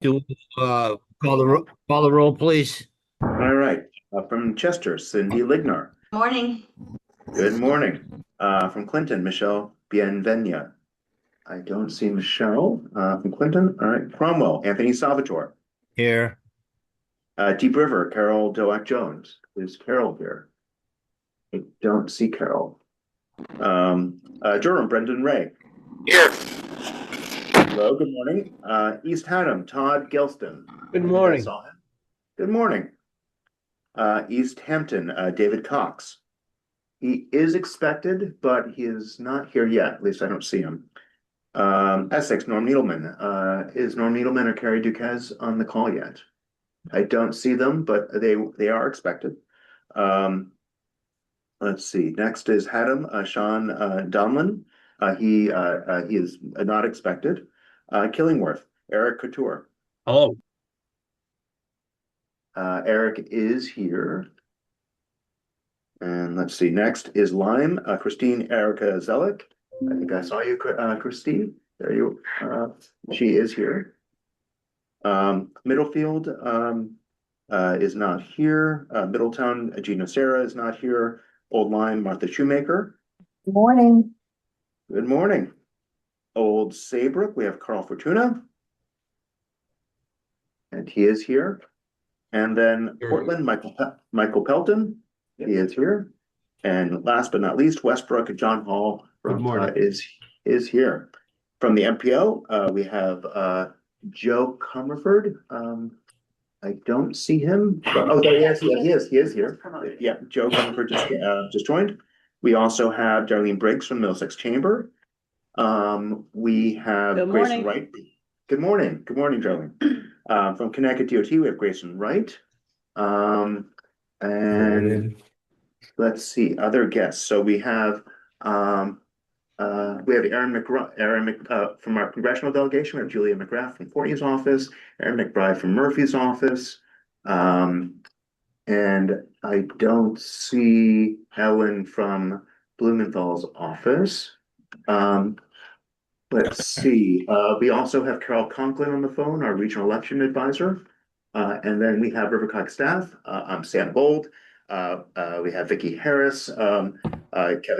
Do call the roll, please. All right. From Chester, Cindy Lignar. Morning. Good morning. From Clinton, Michelle Bienvenia. I don't see Michelle from Clinton. All right. Cromwell, Anthony Salvatore. Here. Deep River, Carol Doak Jones. Is Carol here? I don't see Carol. Durham, Brendan Ray. Here. Hello, good morning. East Haddam, Todd Gelston. Good I think I morning. saw him. Good morning. East Hampton, David Cox. He is expected, but he is not here yet. At least I don't see him. Essex, Norm Needleman. Is Norm Needleman or Carrie Duquesne on the call yet? I don't see them, but they are expected. Um, let's see. Next is Haddam, Sean Donlan. He is not expected. Killingworth, Eric Couture. Hello. Eric is here. And let's see, next is Lyme, Christine Erica Zelik. I think I saw you, Christine. There you, she is here. Middlefield is not here. Middletown, Gina Sarah is not here. Old Lyme, Martha Shoemaker. Good morning. Good morning. Old Saybrook, we have Carl Fortuna. And he is here. And then Portland, Michael Pelton. He is here. And last but not least, Westbrook, John Hall is here. From the MPO, we have Joe Comerford. I don't see him. Oh, there he is. Yeah, he is here. Yeah, Joe Comerford just joined. We also have Darlene Briggs from Middlesex Chamber. We have Grayson Wright. Good morning. Good morning, Darlene. From Connecticut DOT, we have Grayson Wright. And let's see, other guests. So we have Aaron from our congressional delegation. We have Julia McGrath from Courtney's office, Aaron McBride from Murphy's office. And I don't see Ellen from Blumenthal's office. Let's see. We also have Carol Conklin on the phone, our regional election advisor. And then we have RiverCOG staff. I'm Sam Bold. We have Vicki Harris, Kevin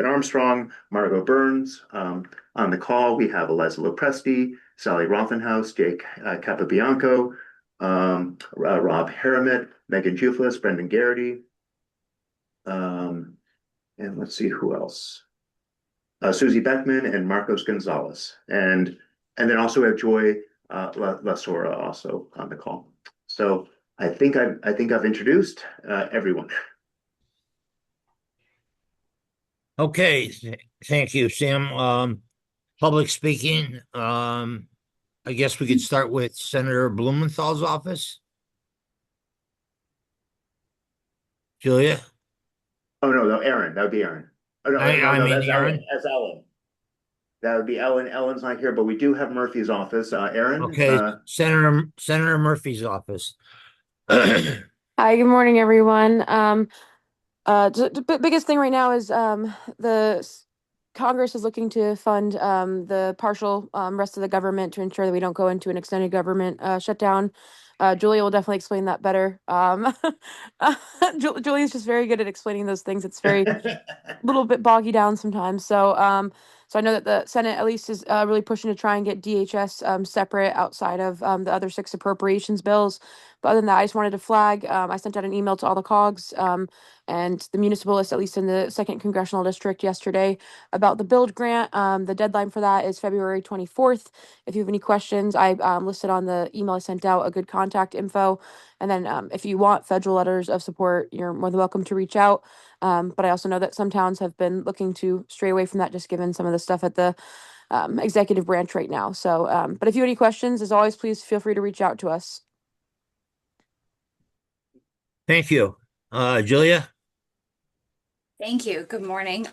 Armstrong, Margot Burns. On the call, we have Eliza Lopresti, Sally Rothenhouse, Jake Capabianco, Rob Harrimet, Megan Juflis, Brendan Garrity. And let's see who else. Susie Beckman and Marcos Gonzalez. And then also we have Joy Lasora also on the call. So I think I've introduced everyone. Okay. Thank you, Sam. Public speaking. I guess we could start with Senator Blumenthal's office. Julia. Oh no, Aaron. That would be Aaron. Oh no, I mean that's Aaron. Ellen. That's Ellen. That would be Ellen. Ellen's not here, but we do have Murphy's office. Aaron. Okay, Senator Murphy's office. Thank Hi, good morning, everyone. Biggest thing right now is Congress is looking to fund the partial rest of the government to ensure that we don't go into an extended government shutdown. Julia will definitely explain that better. Julia's just very good at explaining those things. It's very little bit boggy down sometimes. So I know that the Senate at least is really pushing to try and get DHS separate outside of the other six appropriations bills. But other than that, I just wanted to flag. I sent out an email to all the COGs and the municipalists, at least in the second congressional district yesterday, about the build grant. The deadline for that is February 24th. If you have any questions, I listed on the email I sent out a good contact info. And then if you want federal letters of support, you're more than welcome to reach out. But I also know that some towns have been looking to stray away from that, just given some of the stuff at the executive branch right now. So, but if you have any questions, as always, please feel free to reach out to us. you. Julia? Thank you. Good morning.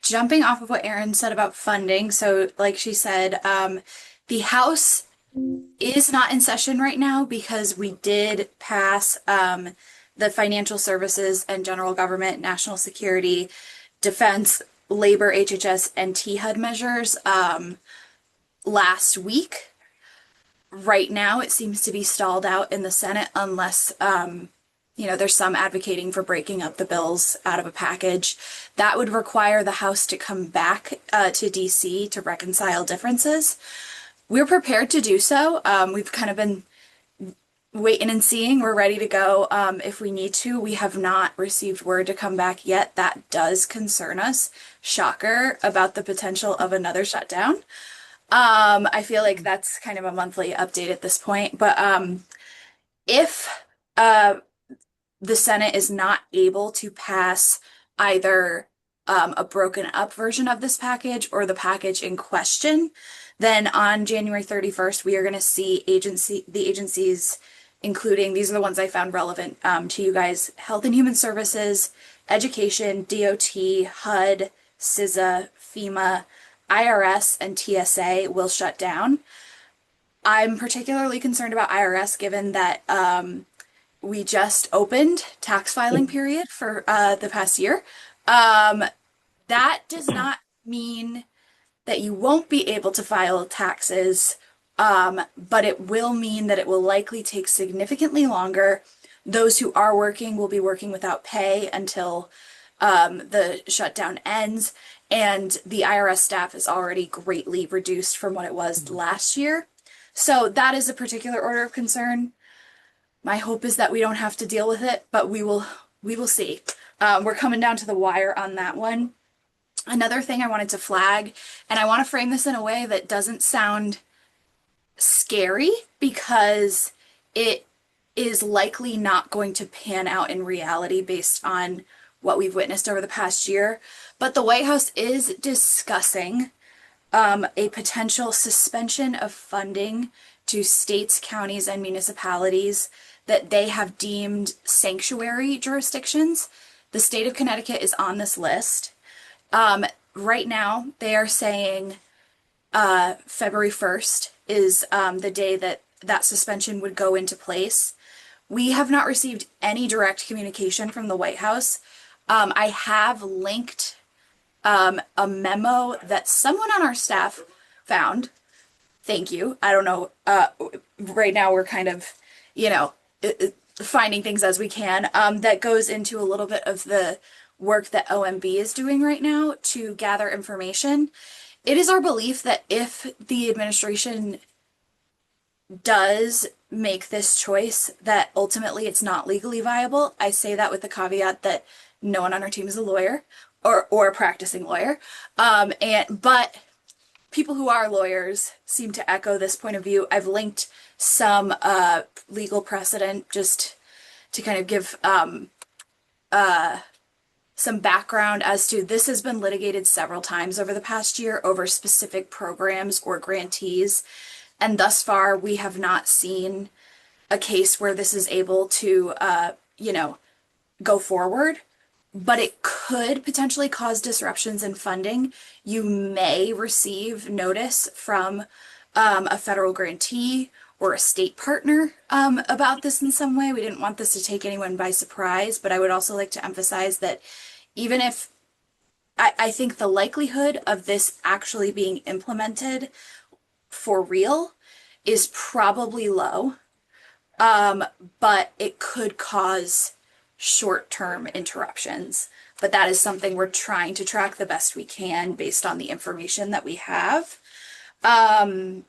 Jumping off of what Erin said about funding, so like she said, the House is not in session right now because we did pass the financial services and general government, national security, defense, labor, HHS, and THUD measures last week. Right now, it seems to be stalled out in the Senate unless, there's some advocating for breaking up the bills out of a package. That would require the House to come back to DC to reconcile differences. We're prepared to do so. We've kind of been waiting and seeing. We're ready to go if we need to. We have not received word to come back yet. That does concern us. Shocker about the potential of another shutdown. I feel like that's kind of a monthly update at this point. But if uh, the Senate is not able to pass either a broken up version of this package or the package in question, then on January 31st, we are going to see the agencies, including, these are the ones I found relevant to you guys: Health and Human Services, Education, DOT, HUD, CISA, FEMA, IRS, and TSA will shut down. I'm particularly concerned about IRS given that we just opened tax filing period for the past year. That does not mean that you won't be able to file taxes, but it will mean that it will likely take significantly longer. Those who are working will be working without pay until the shutdown ends, and the IRS staff is already greatly reduced from what it was last year. So that is a particular order of concern. My hope is that we don't have to deal with it, but we will see. We're coming down to the wire on that one. Another thing I wanted to flag, and I want to frame this in a way that doesn't sound scary because it is likely not going to pan out in reality based on what we've witnessed over the past year. But the White House is discussing a potential suspension of funding to states, counties, and municipalities that they have deemed sanctuary jurisdictions. The state of Connecticut is on this list. Right now, they are saying February 1st is the day that that suspension would go into place. We have not received any direct communication from the White House. I have linked a memo that someone on our staff found. Thank you. I don't know. Right now, we're kind of, finding things as we can. That goes into a little bit of the work that OMB is doing right now to gather information. It is our belief that if the administration does make this choice, that ultimately it's not legally viable. I say that with the caveat that no one on our team is a lawyer or a practicing lawyer. But people who are lawyers seem to echo this point of view. I've linked some legal precedent just to kind of give some background as to this has been litigated several times over the past year over specific programs or grantees. And thus far, we have not seen a case where this is able to, go forward. But it could potentially cause disruptions in funding. You may receive notice from a federal grantee or a state partner about this in some way. We didn't want this to take anyone by surprise, but I would also like to emphasize that even if I think the likelihood of this actually being implemented for real is probably low, but it could cause short-term interruptions. But that is something we're trying to track the best we can based on the information that we have. A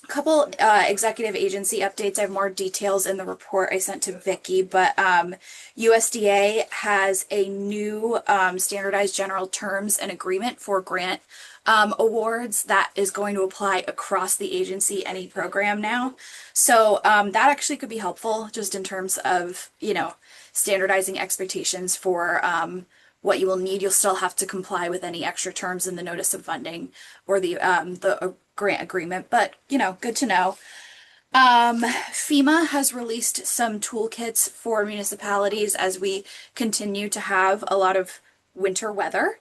couple executive agency updates. I have more details in the report I sent to Vicky, but USDA has a new standardized general terms and agreement for grant awards that is going to apply across the agency, any program now. So that actually could be helpful just in terms of, standardizing expectations for what you will need. You'll still have to comply with any extra terms in the notice of funding or the grant agreement, but good to know. FEMA has released some toolkits for municipalities as we continue to have a lot of winter weather.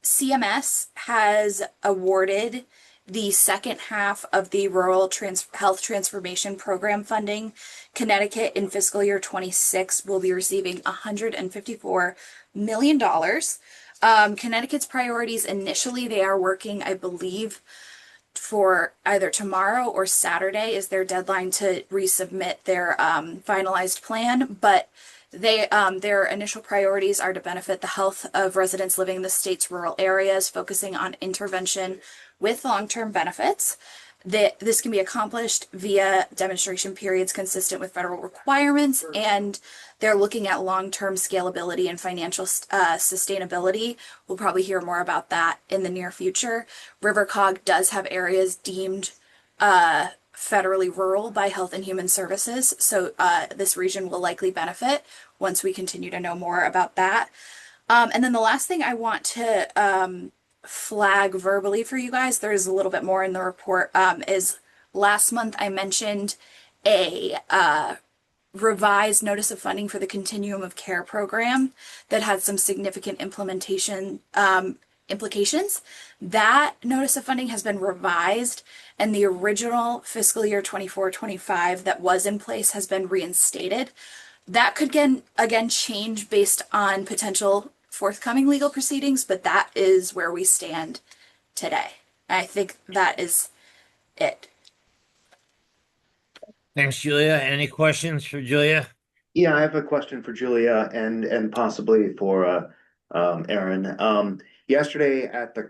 CMS has awarded the second half of the Rural Health Transformation Program funding. Connecticut in fiscal year 26 will be receiving $154 million. Connecticut's priorities initially, they are working, I believe, for either tomorrow or Saturday is their deadline to resubmit their finalized plan, but their initial priorities are to benefit the health of residents living in the state's rural areas, focusing on intervention with long-term benefits. This can be accomplished via demonstration periods consistent with federal requirements, and they're looking at long-term scalability and financial sustainability. We'll probably hear more about that in the near future. RiverCOG does have areas deemed federally rural by Health and Human Services, so this region will likely benefit once we continue to know more about that. And then the last thing I want to flag verbally for you guys, there's a little bit more in the report, is last month I mentioned a revised notice of funding for the Continuum of Care program that had some significant implementation implications. That notice of funding has been revised, and the original fiscal year 24-25 that was in place has been reinstated. That could again change based on potential forthcoming legal proceedings, but that is where we stand today. I think that is it. Thanks, Julia. Any questions for Julia? Yeah, I have a question for Julia and possibly for Aaron. Yesterday at the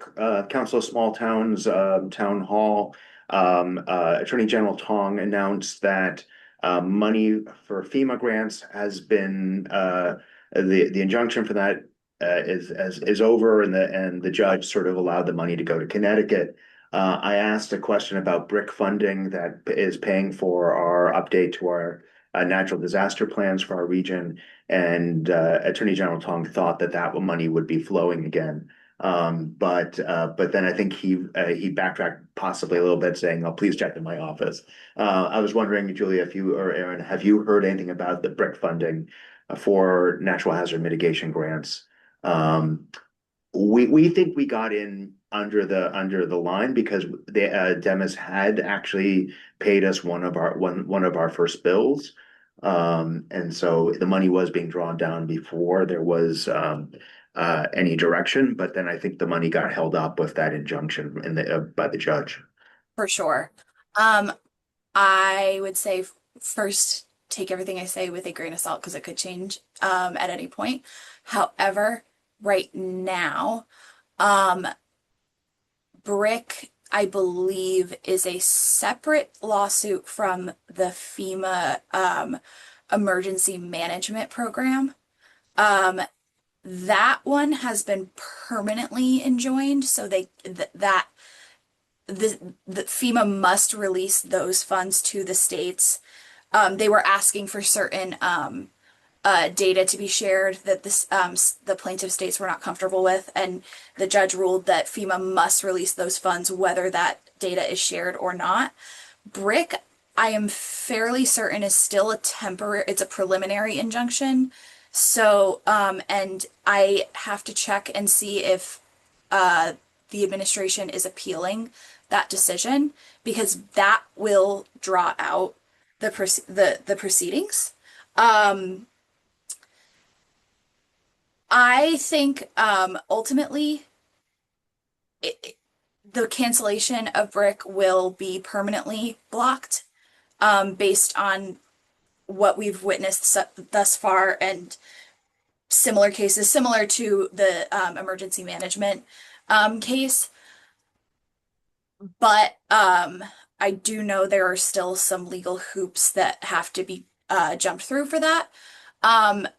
Council of Small Towns town hall, Attorney General Tong announced that money for FEMA grants has been the injunction for that is over, and the judge sort of allowed the money to go to Connecticut. I asked a question about BRIC funding that is paying for our update to our natural disaster plans for our region, and Attorney General Tong thought that money would be flowing again. But then I think he backtracked possibly a little bit, saying, "Oh, please check in my office." I was wondering, Julia, if you or Aaron, have you heard anything about the BRIC funding for natural hazard mitigation grants? We think we got in under the line because the Demis had actually paid us one of our first bills, and so the money was being drawn down before there was any direction. But then I think the money got held up with that injunction by the judge. For sure. I would say first, take everything I say with a grain of salt because it could change at any point. However, right now, BRIC, I believe, is a separate lawsuit from the FEMA emergency management program. That one has been permanently enjoined, so the FEMA must release those funds to the states. They were asking for certain data to be shared that the plaintiff states were not comfortable with, and the judge ruled that FEMA must release those funds whether that data is shared or not. BRIC, I am fairly certain, is still it's a preliminary injunction. So, and I have to check and see if the administration is appealing that decision, because that will draw out the proceedings. I think ultimately the cancellation of BRIC will be permanently blocked based on what we've witnessed thus far, and similar cases, similar to the emergency management case. But I do know there are still some legal hoops that have to be jumped through for that.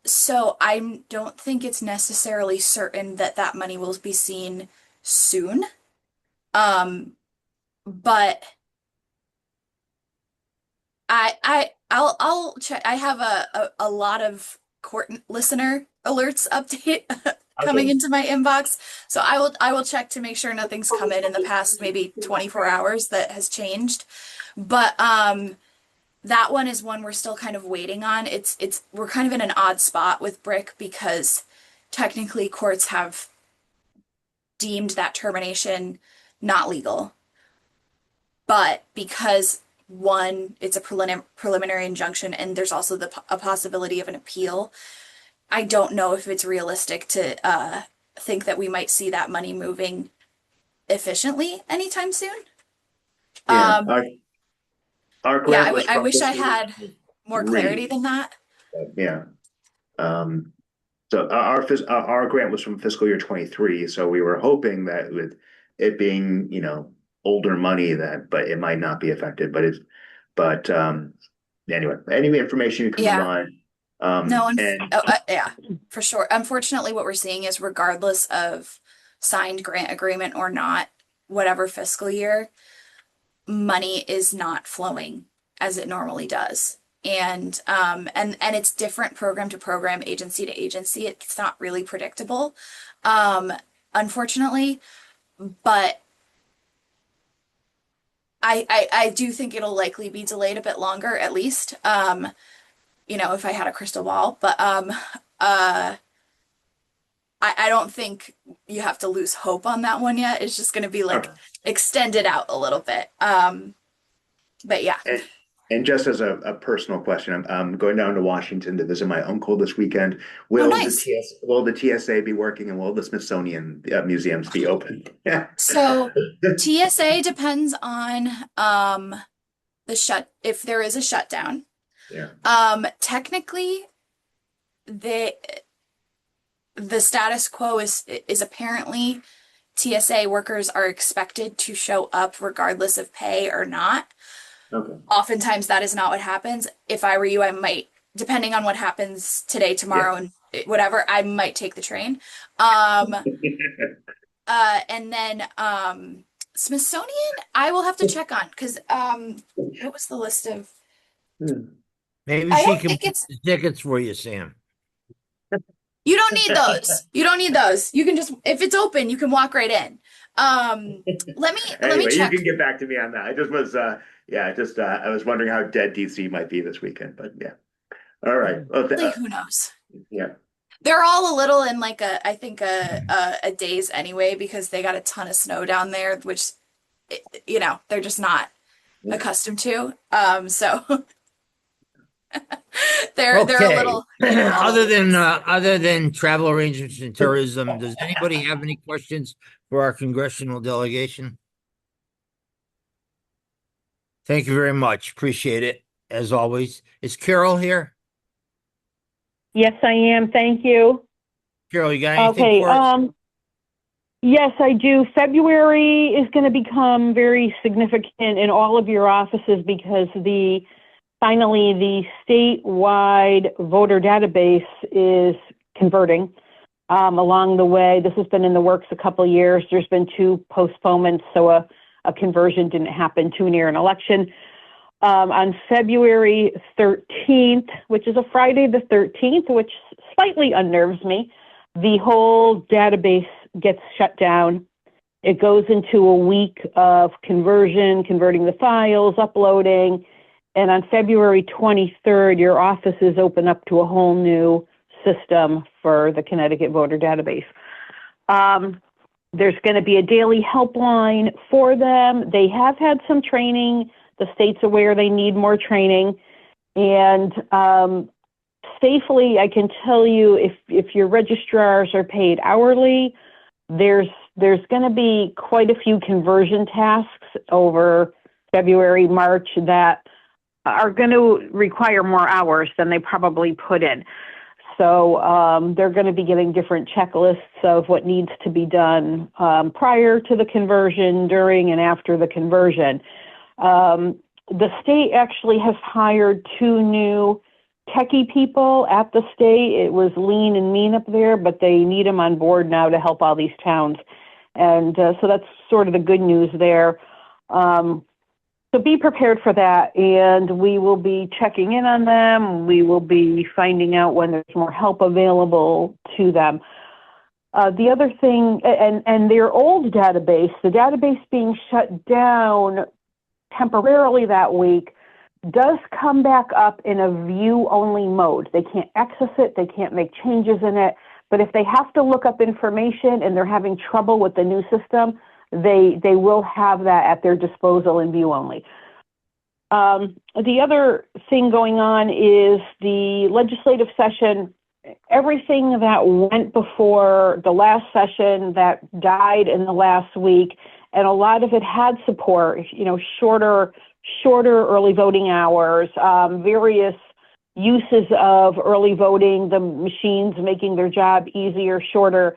So I don't think it's necessarily certain that that money will be seen soon. But I'll check. I have a lot of court listener alerts update coming into my inbox, so I will check to make sure nothing's come in the past maybe 24 hours that has changed. But that one is one we're still kind of waiting on. We're kind of in an odd spot with BRIC because technically courts have deemed that termination not legal, but because one, it's a preliminary injunction, and there's also a possibility of an appeal. I don't know if it's realistic to think that we might see that money moving efficiently anytime soon. Yeah, Um, our yeah, grant was I from wish I fiscal year had more clarity 23. than that. Yeah. Um, so our grant was from fiscal year 23. So we were hoping that with it being, older money but it might not be affected, but anyway, any information you can Yeah. provide. No, And yeah, for sure. Unfortunately, what we're seeing is regardless of signed grant agreement or not, whatever fiscal year, money is not flowing as it normally does. And it's different program to program, agency to agency. It's not really predictable, um, unfortunately. But I do think it'll likely be delayed a bit longer, at least. If I had a crystal ball. But uh I don't think you have to lose hope on that one yet. It's just gonna be like okay. extended out a little bit. But yeah. And, and just as a personal question, I'm going down to Washington to visit my uncle this weekend. Oh, Will nice. the TSA be working, and will the Smithsonian museums be open? Yeah. So TSA depends on if there is a shutdown. Yeah. Technically the the status quo is apparently TSA workers are expected to show up regardless of pay or not. Okay. Oftentimes that is not what happens. If I were you, I might, depending on what happens today, tomorrow, and whatever, I might take the train. Um, and then Smithsonian, I will have to check on because what was the list of? Maybe I she don't can think book it's. the tickets for you, Sam. You don't need those. You don't need those. You can just, if it's open, you can walk right in. Let me Anyway, you check. can get back to me on that. I just was, I was wondering how dead DC might be this weekend, but yeah. All right. Well, Who knows? yeah. They're all a little in like I think a daze anyway because they got a ton of snow down there, which they're just not accustomed to. So they're a Okay. little, all over the place. Other than travel arrangements and tourism, does anybody have any questions for our congressional delegation? Thank you very much. Appreciate it, as always. Is Carol here? Yes, I am. Thank you. Carol, you got anything Okay. for us? Yes, I do. February is going to become very significant in all of your offices because finally the statewide voter database is converting. Along the way, this has been in the works a couple of years. There's been 2 postponements, so a conversion didn't happen too near an election. On February 13th, which is a Friday the 13th, which slightly unnerves me, the whole database gets shut down. It goes into a week of converting the files, uploading, and on February 23rd, your offices open up to a whole new system for the Connecticut voter database. There's going to be a daily helpline for them. They have had some training. The state's aware they need more training. And safely, I can tell you if your registrars are paid hourly, there's going to be quite a few conversion tasks over February, March that are going to require more hours than they probably put in. So they're going to be getting different checklists of what needs to be done prior to the conversion, during, and after the conversion. The state actually has hired 2 new techie people at the state. It was lean and mean up there, but they need them on board now to help all these towns. And so that's sort of the good news there. So be prepared for that, and we will be checking in on them. We will be finding out when there's more help available to them. The other thing, and their old database, the database being shut down temporarily that week, does come back up in a view-only mode. They can't access it. They can't make changes in it. But if they have to look up information and they're having trouble with the new system, they will have that at their disposal in view only. The other thing going on is the legislative session. Everything that went before the last session that died in the last week, and a lot of it had support, shorter early voting hours, various uses of early voting, the machines making their job easier, shorter.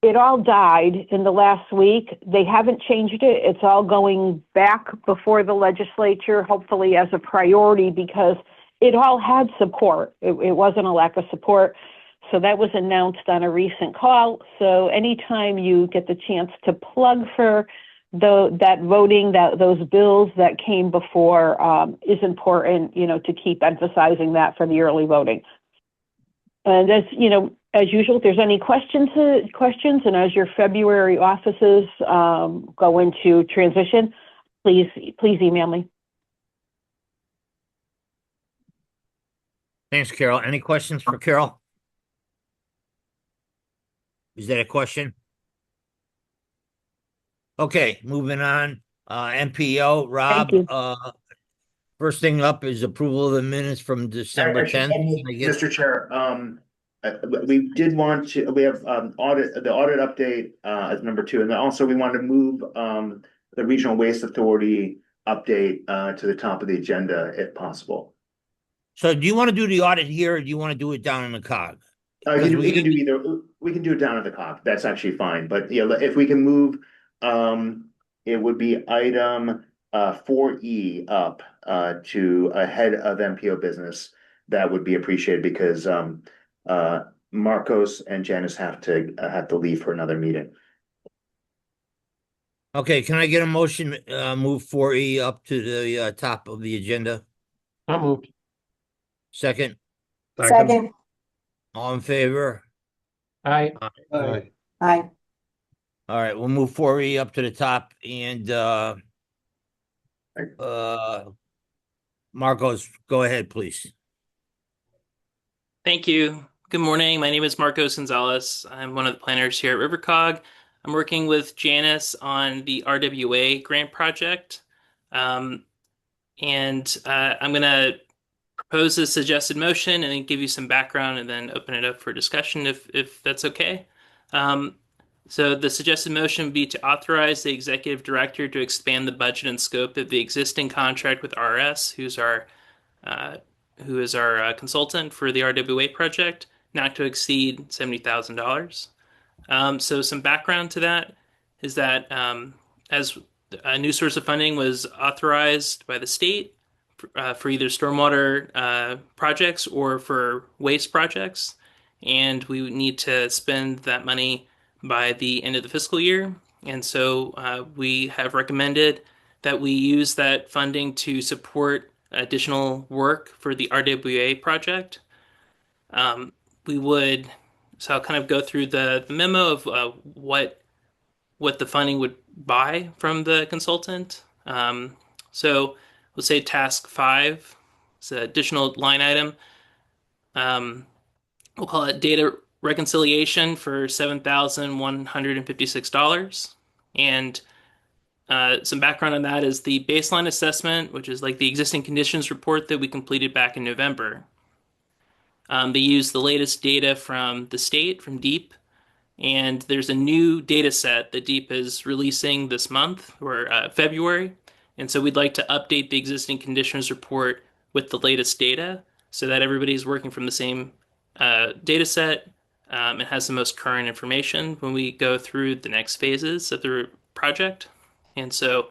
It all died in the last week. They haven't changed it. It's all going back before the legislature, hopefully as a priority, because it all had support. It wasn't a lack of support. So that was announced on a recent call. So anytime you get the chance to plug for that voting, those bills that came before, is important, to keep emphasizing that for the early voting. And as usual, if there's any questions, and as your February offices go into transition, please email me. Thanks, Carol. Any questions for Carol? Is that a question? Okay, moving on. MPO, Rob, Thank you. first thing up is approval of the minutes from December Actually, 10th. Mr. Chair, we did want to, we have the audit update as number 2, and then also we want to move the Regional Waste Authority update to the top of the agenda if possible. So do you want to do the audit here, or do you want to do it down in the COG? We can do either. We can do it down at the COG. That's actually fine. But yeah, if we can move, it would be item 4E up to ahead of MPO business. That would be appreciated because Marcos and Janice have to leave for another meeting. Okay, can I get a motion, move 4E up to the top of the agenda? I moved. Second, Second. all in favor? Aye. Aye. All right, we'll move 4E up to the top, and Marcos, go ahead, please. Thank you. Good morning. My name is Marcos Gonzalez. I'm one of the planners here at RiverCOG. I'm working with Janice on the RWA grant project. I'm going to propose a suggested motion and then give you some background and then open it up for discussion if that's okay. So the suggested motion would be to authorize the executive director to expand the budget and scope of the existing contract with RS, who is our consultant for the RWA project, not to exceed $70,000. So some background to that is that as a new source of funding was authorized by the state for either stormwater projects or for waste projects, and we need to spend that money by the end of the fiscal year. And so we have recommended that we use that funding to support additional work for the RWA project. So I'll kind of go through the memo of what the funding would buy from the consultant. So we'll say task 5, it's an additional line item. We'll call it data reconciliation for $7,156. And some background on that is the baseline assessment, which is like the existing conditions report that we completed back in November. They use the latest data from the state, from DEEP, and there's a new data set that DEEP is releasing this month, or February. And so we'd like to update the existing conditions report with the latest data so that everybody's working from the same data set and has the most current information when we go through the next phases of the project. And so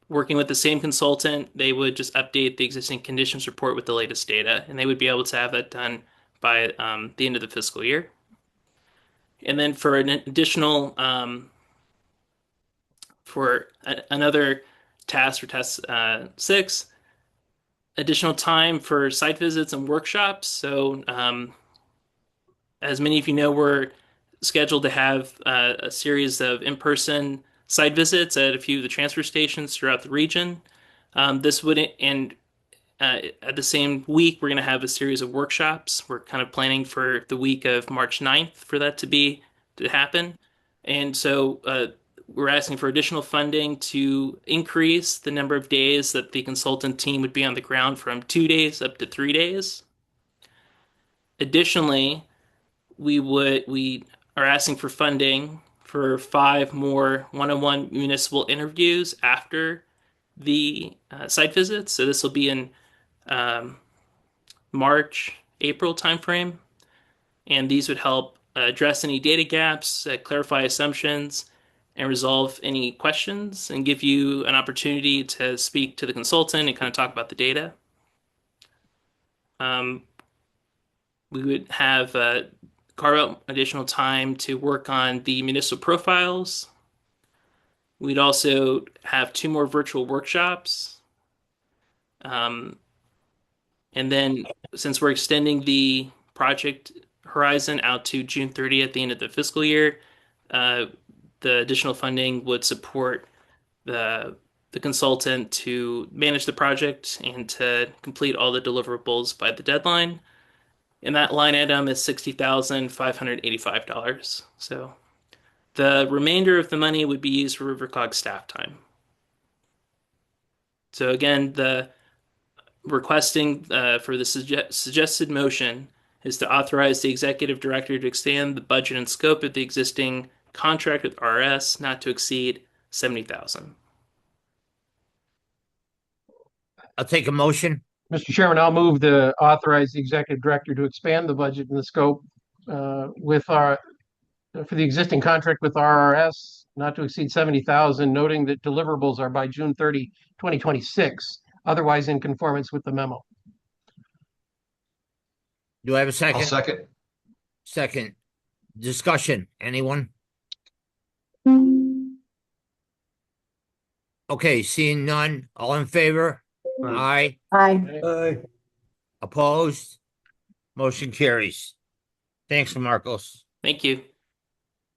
working with the same consultant, they would just update the existing conditions report with the latest data, and they would be able to have that done by the end of the fiscal year. And then for an additional, another task, for task 6, additional time for site visits and workshops. So as many of you know, we're scheduled to have a series of in-person site visits at a few of the transfer stations throughout the region. At the same week, we're going to have a series of workshops. We're kind of planning for the week of March 9th for that to happen. And so we're asking for additional funding to increase the number of days that the consultant team would be on the ground from 2 days up to 3 days. Additionally, we are asking for funding for 5 more one-on-one municipal interviews after the site visits. So this will be in um, March, April timeframe, and these would help address any data gaps, clarify assumptions, and resolve any questions, and give you an opportunity to speak to the consultant and kind of talk about the data. Um, we would have carve out additional time to work on the municipal profiles. We'd also have 2 more virtual workshops. Um, and then since we're extending the project horizon out to June 30th at the end of the fiscal year, uh, the additional funding would support the the consultant to manage the project and to complete all the deliverables by the deadline. And that line item is $60,585. So the remainder of the money would be used for RiverCOG staff time. So again, the requesting for the suggested motion is to authorize the executive director to extend the budget and scope of the existing contract with RS not to exceed 70,000. I'll take a motion. Mr. Chairman, I'll move to authorize the executive director to expand the budget and the scope for the existing contract with RRS not to exceed 70,000, noting that deliverables are by June 30, 2026, otherwise in conformance with the memo. Do I have a I'll second? second. Second. Discussion. Anyone? Okay, seeing none. All in favor? Aye. Aye. Opposed? Motion carries. Thanks, Marcos. Thank you.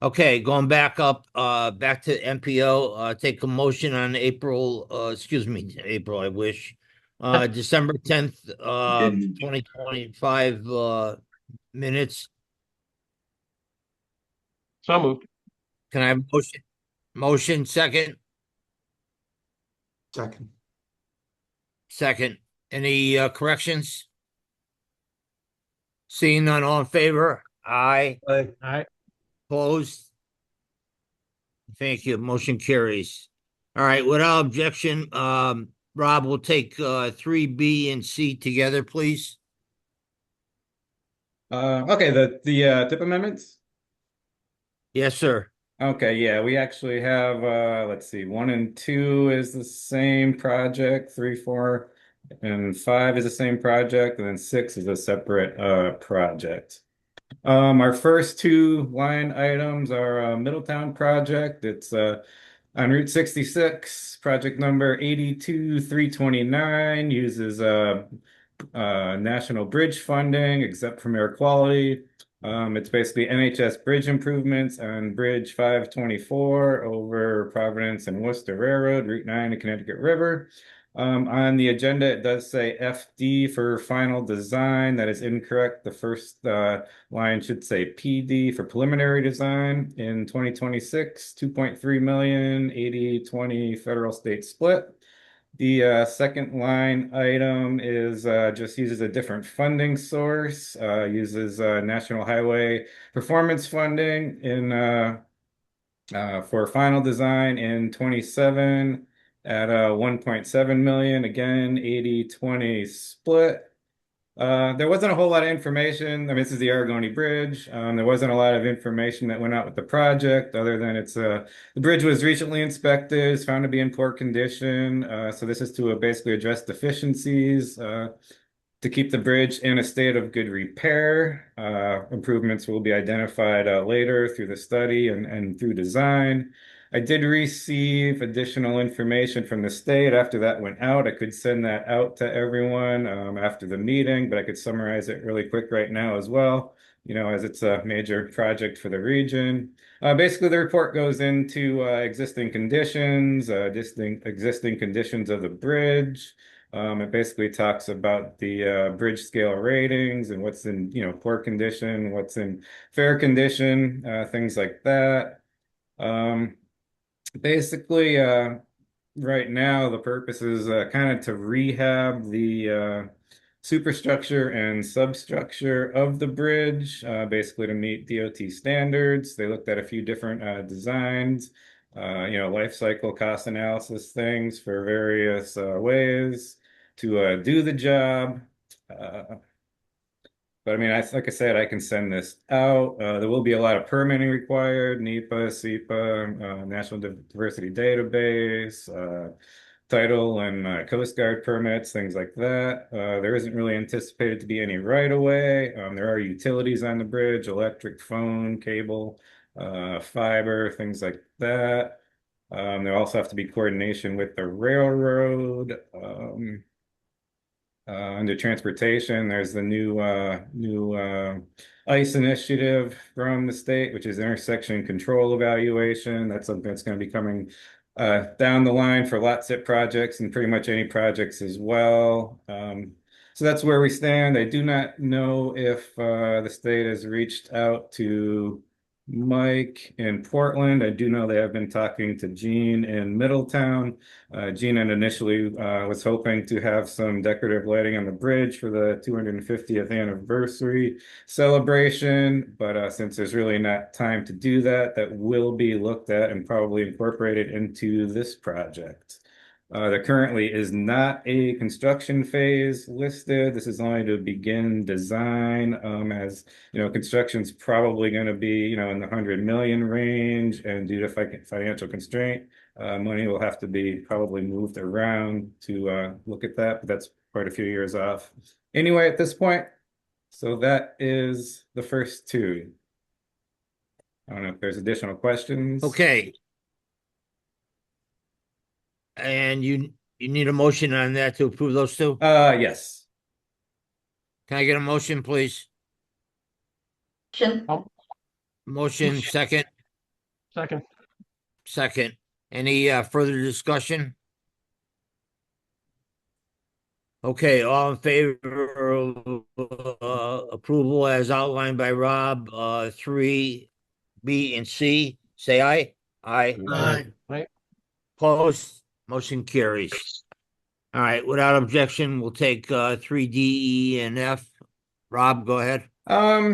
Okay, going back up, back to MPO, take a motion on April, April, I wish. December 10th, 2025, minutes. So moved. Can I have a motion? Motion, second? Second. Second. Any, corrections? Seeing none, all in favor? Aye. All right. Opposed? Thank you. Motion carries. All right, without objection, Rob will take 3B and C together, please. Okay, the tip amendments. Yes, sir. Okay, yeah, we actually have let's see, 1 and 2 is the same project, 3, 4, and 5 is the same project, and then 6 is a separate project. Our first 2 line items are Middletown project. It's on Route 66, project number 82329 uses national bridge funding, except from air quality. It's basically NHS bridge improvements on Bridge 524 over Providence and Worcester Railroad, Route 9 to Connecticut River. On the agenda, it does say FD for final design. That is incorrect. The first line should say PD for preliminary design in 2026, 2.3 million, 80-20 federal state split. The second line item is just uses a different funding source, uses National Highway Performance Funding for final design in 27 at 1.7 million, again 80-20 split. There wasn't a whole lot of information. I mean, this is the Aragoni Bridge. There wasn't a lot of information that went out with the project other than the bridge was recently inspected, it's found to be in poor condition. So this is to basically address deficiencies, to keep the bridge in a state of good repair. Improvements will be identified later through the study and through design. I did receive additional information from the state after that went out. I could send that out to everyone after the meeting, but I could summarize it really quick right now as well, as it's a major project for the region. Basically, the report goes into existing conditions, existing conditions of the bridge. It basically talks about the bridge scale ratings and what's in, poor condition, what's in fair condition, things like that. Basically, right now the purpose is kind of to rehab superstructure and substructure of the bridge, basically to meet DOT standards. They looked at a few different designs, life cycle cost analysis things for various ways to do the job. But I mean, like I said, I can send this out. There will be a lot of permitting required, NEPA, SEPA, National Diversity Database, title and Coast Guard permits, things like that. There isn't really anticipated to be any right of way. There are utilities on the bridge, electric, phone, cable, fiber, things like that. There also have to be coordination with the railroad. Under transportation, there's the new ICE initiative from the state, which is intersection control evaluation. That's something that's going to be coming down the line for lot zip projects and pretty much any projects as well. So that's where we stand. I do not know if the state has reached out to Mike in Portland. I do know they have been talking to Gene in Middletown. Gene had initially was hoping to have some decorative lighting on the bridge for the 250th anniversary celebration, but since there's really not time to do that, that will be looked at and probably incorporated into this project. There currently is not a construction phase listed. This is only to begin design, as construction's probably going to be, in the 100 million range, and due to financial constraint, money will have to be probably moved around to look at that, but that's quite a few years off. Anyway, at this point, so that is the first two. I don't know if there's additional questions. Okay. And you need a motion on that to approve those two? Yes. Can I get a motion, please? Motion, second. Second. Any further discussion? Okay, all in favor of approval as outlined by Rob, 3, B, and C, say aye. Aye. Aye. Opposed? Motion carries. All right, without objection, we'll take 3, D, E, and F. Rob, go ahead.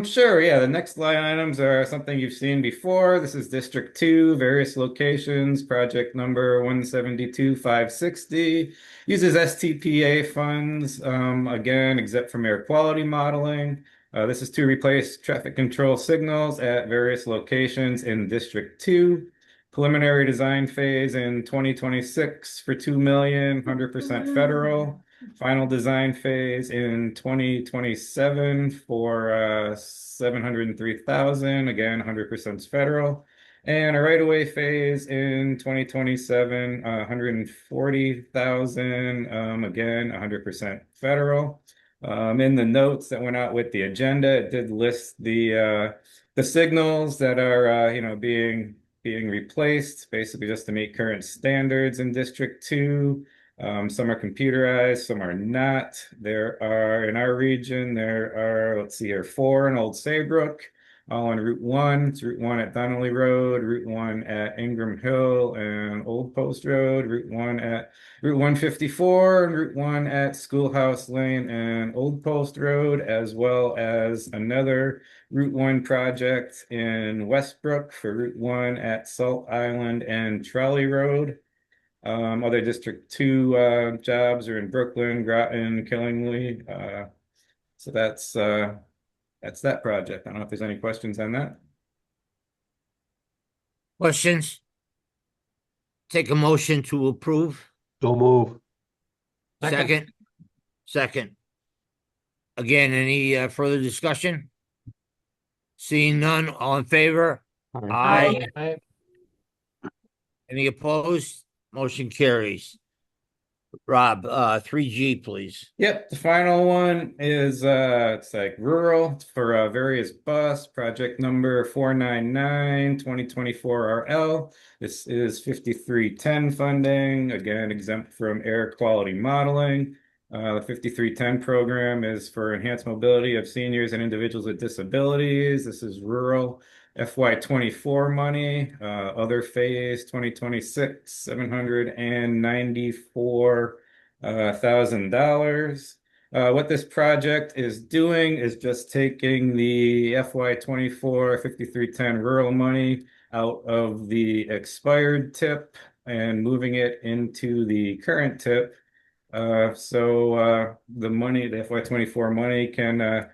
Sure, yeah. The next line items are something you've seen before. This is District 2, various locations, project number 172,560. Uses STPA funds, again, except from air quality modeling. This is to replace traffic control signals at various locations in District 2. Preliminary design phase in 2026 for 2 million, 100% federal. Final design phase in 2027 for 703,000, again 100% federal, and a right-of-way phase in 2027, 140,000, again 100% federal. In the notes that went out with the agenda, it did list the signals that are being replaced, basically just to meet current standards in District 2. Some are computerized, some are not. There are, in our region, let's see here, 4 in Old Saybrook, all on Route 1. It's Route 1 at Donnelly Road, Route 1 at Ingram Hill and Old Post Road, Route 1 at Route 154, and Route 1 at Schoolhouse Lane and Old Post Road, as well as another Route 1 project in Westbrook for Route 1 at Salt Island and Trolley Road. Other District 2 jobs are in Brooklyn, Groton, Killingly. So that's that project. I don't know if there's any questions on that. Questions? Take a motion to approve. So move. Second. Again, any further discussion? Seeing none, all in favor? Aye. Any opposed? Motion carries. Rob, 3G, please. Yep, the final one is it's like rural for various bus, project number 499 2024 RL. This is 5310 funding, again exempt from air quality modeling. The 5310 program is for enhanced mobility of seniors and individuals with disabilities. This is rural FY24 money. Other phase 2026, $794,000. What this project is doing is just taking the FY24 5310 rural money out of the expired tip and moving it into the current tip. So the money, the FY24 money can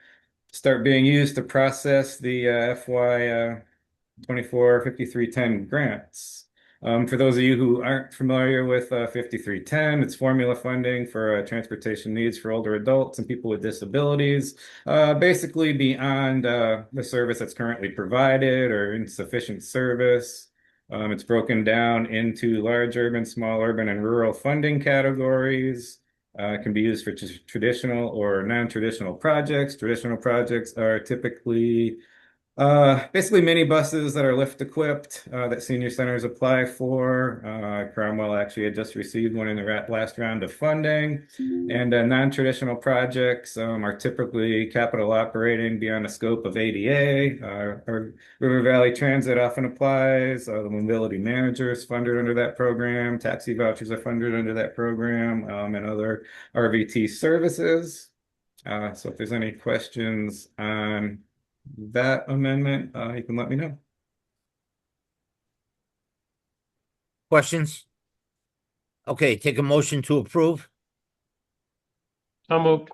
start being used to process the FY 24 5310 grants. For those of you who aren't familiar with 5310, it's formula funding for transportation needs for older adults and people with disabilities, basically beyond the service that's currently provided or insufficient service. It's broken down into large urban, small urban, and rural funding categories. It can be used for traditional or non-traditional projects. Traditional projects are typically basically minibuses that are lift equipped that senior centers apply for. Cromwell actually had just received one in the last round of funding. And non-traditional projects are typically capital operating beyond the scope of ADA. Or River Valley Transit often applies. The mobility manager is funded under that program. Taxi vouchers are funded under that program, and other RVT services. So if there's any questions on that amendment, you can let me know. Questions? Okay, take a motion to approve. So moved.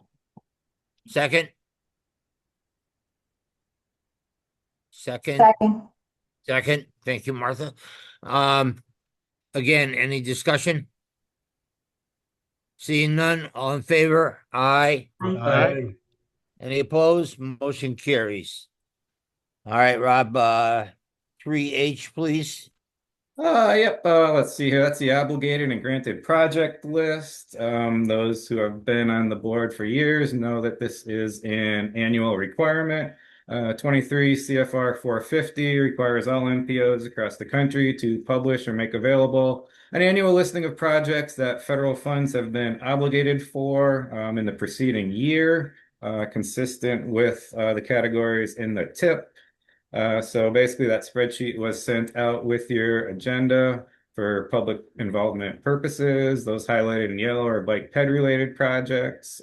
Second? Second? Second. Second. Thank you, Martha. Again, any discussion? Seeing none, all in favor? Aye. Aye. Any opposed? Motion carries. All right, Rob, 3H, please. Yep. Let's see here. That's the obligated and granted project list. Those who have been on the board for years know that this is an annual requirement. 23 CFR 450 requires all MPOs across the country to publish or make available an annual listing of projects that federal funds have been obligated for in the preceding year, consistent with the categories in the tip. So basically that spreadsheet was sent out with your agenda for public involvement purposes. Those highlighted in yellow are bike ped related projects.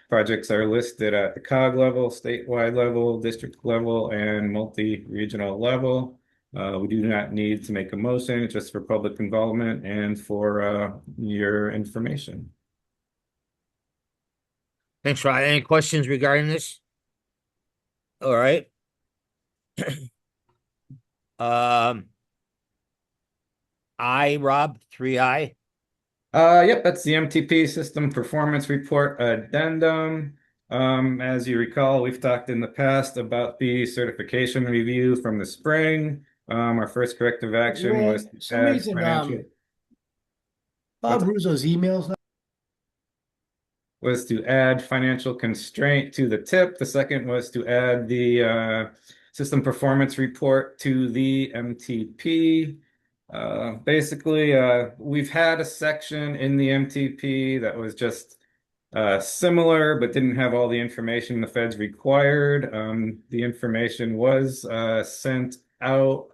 Projects are listed at the COG level, statewide level, district level, and multi-regional level. We do not need to make a motion, it's just for public involvement and for your information. Thanks, Rod. Any questions regarding this? All right. Rob, 3I. Yep, that's the MTP System Performance Report Addendum. As you recall, we've talked in the past about the certification review from the spring. Our first corrective action was to some add reason, financial Bob Ruzo's emails. was to add financial constraint to the tip. The second was to add the system performance report to the MTP. Basically, we've had a section in the MTP that was just similar, but didn't have all the information the feds required. The information was sent out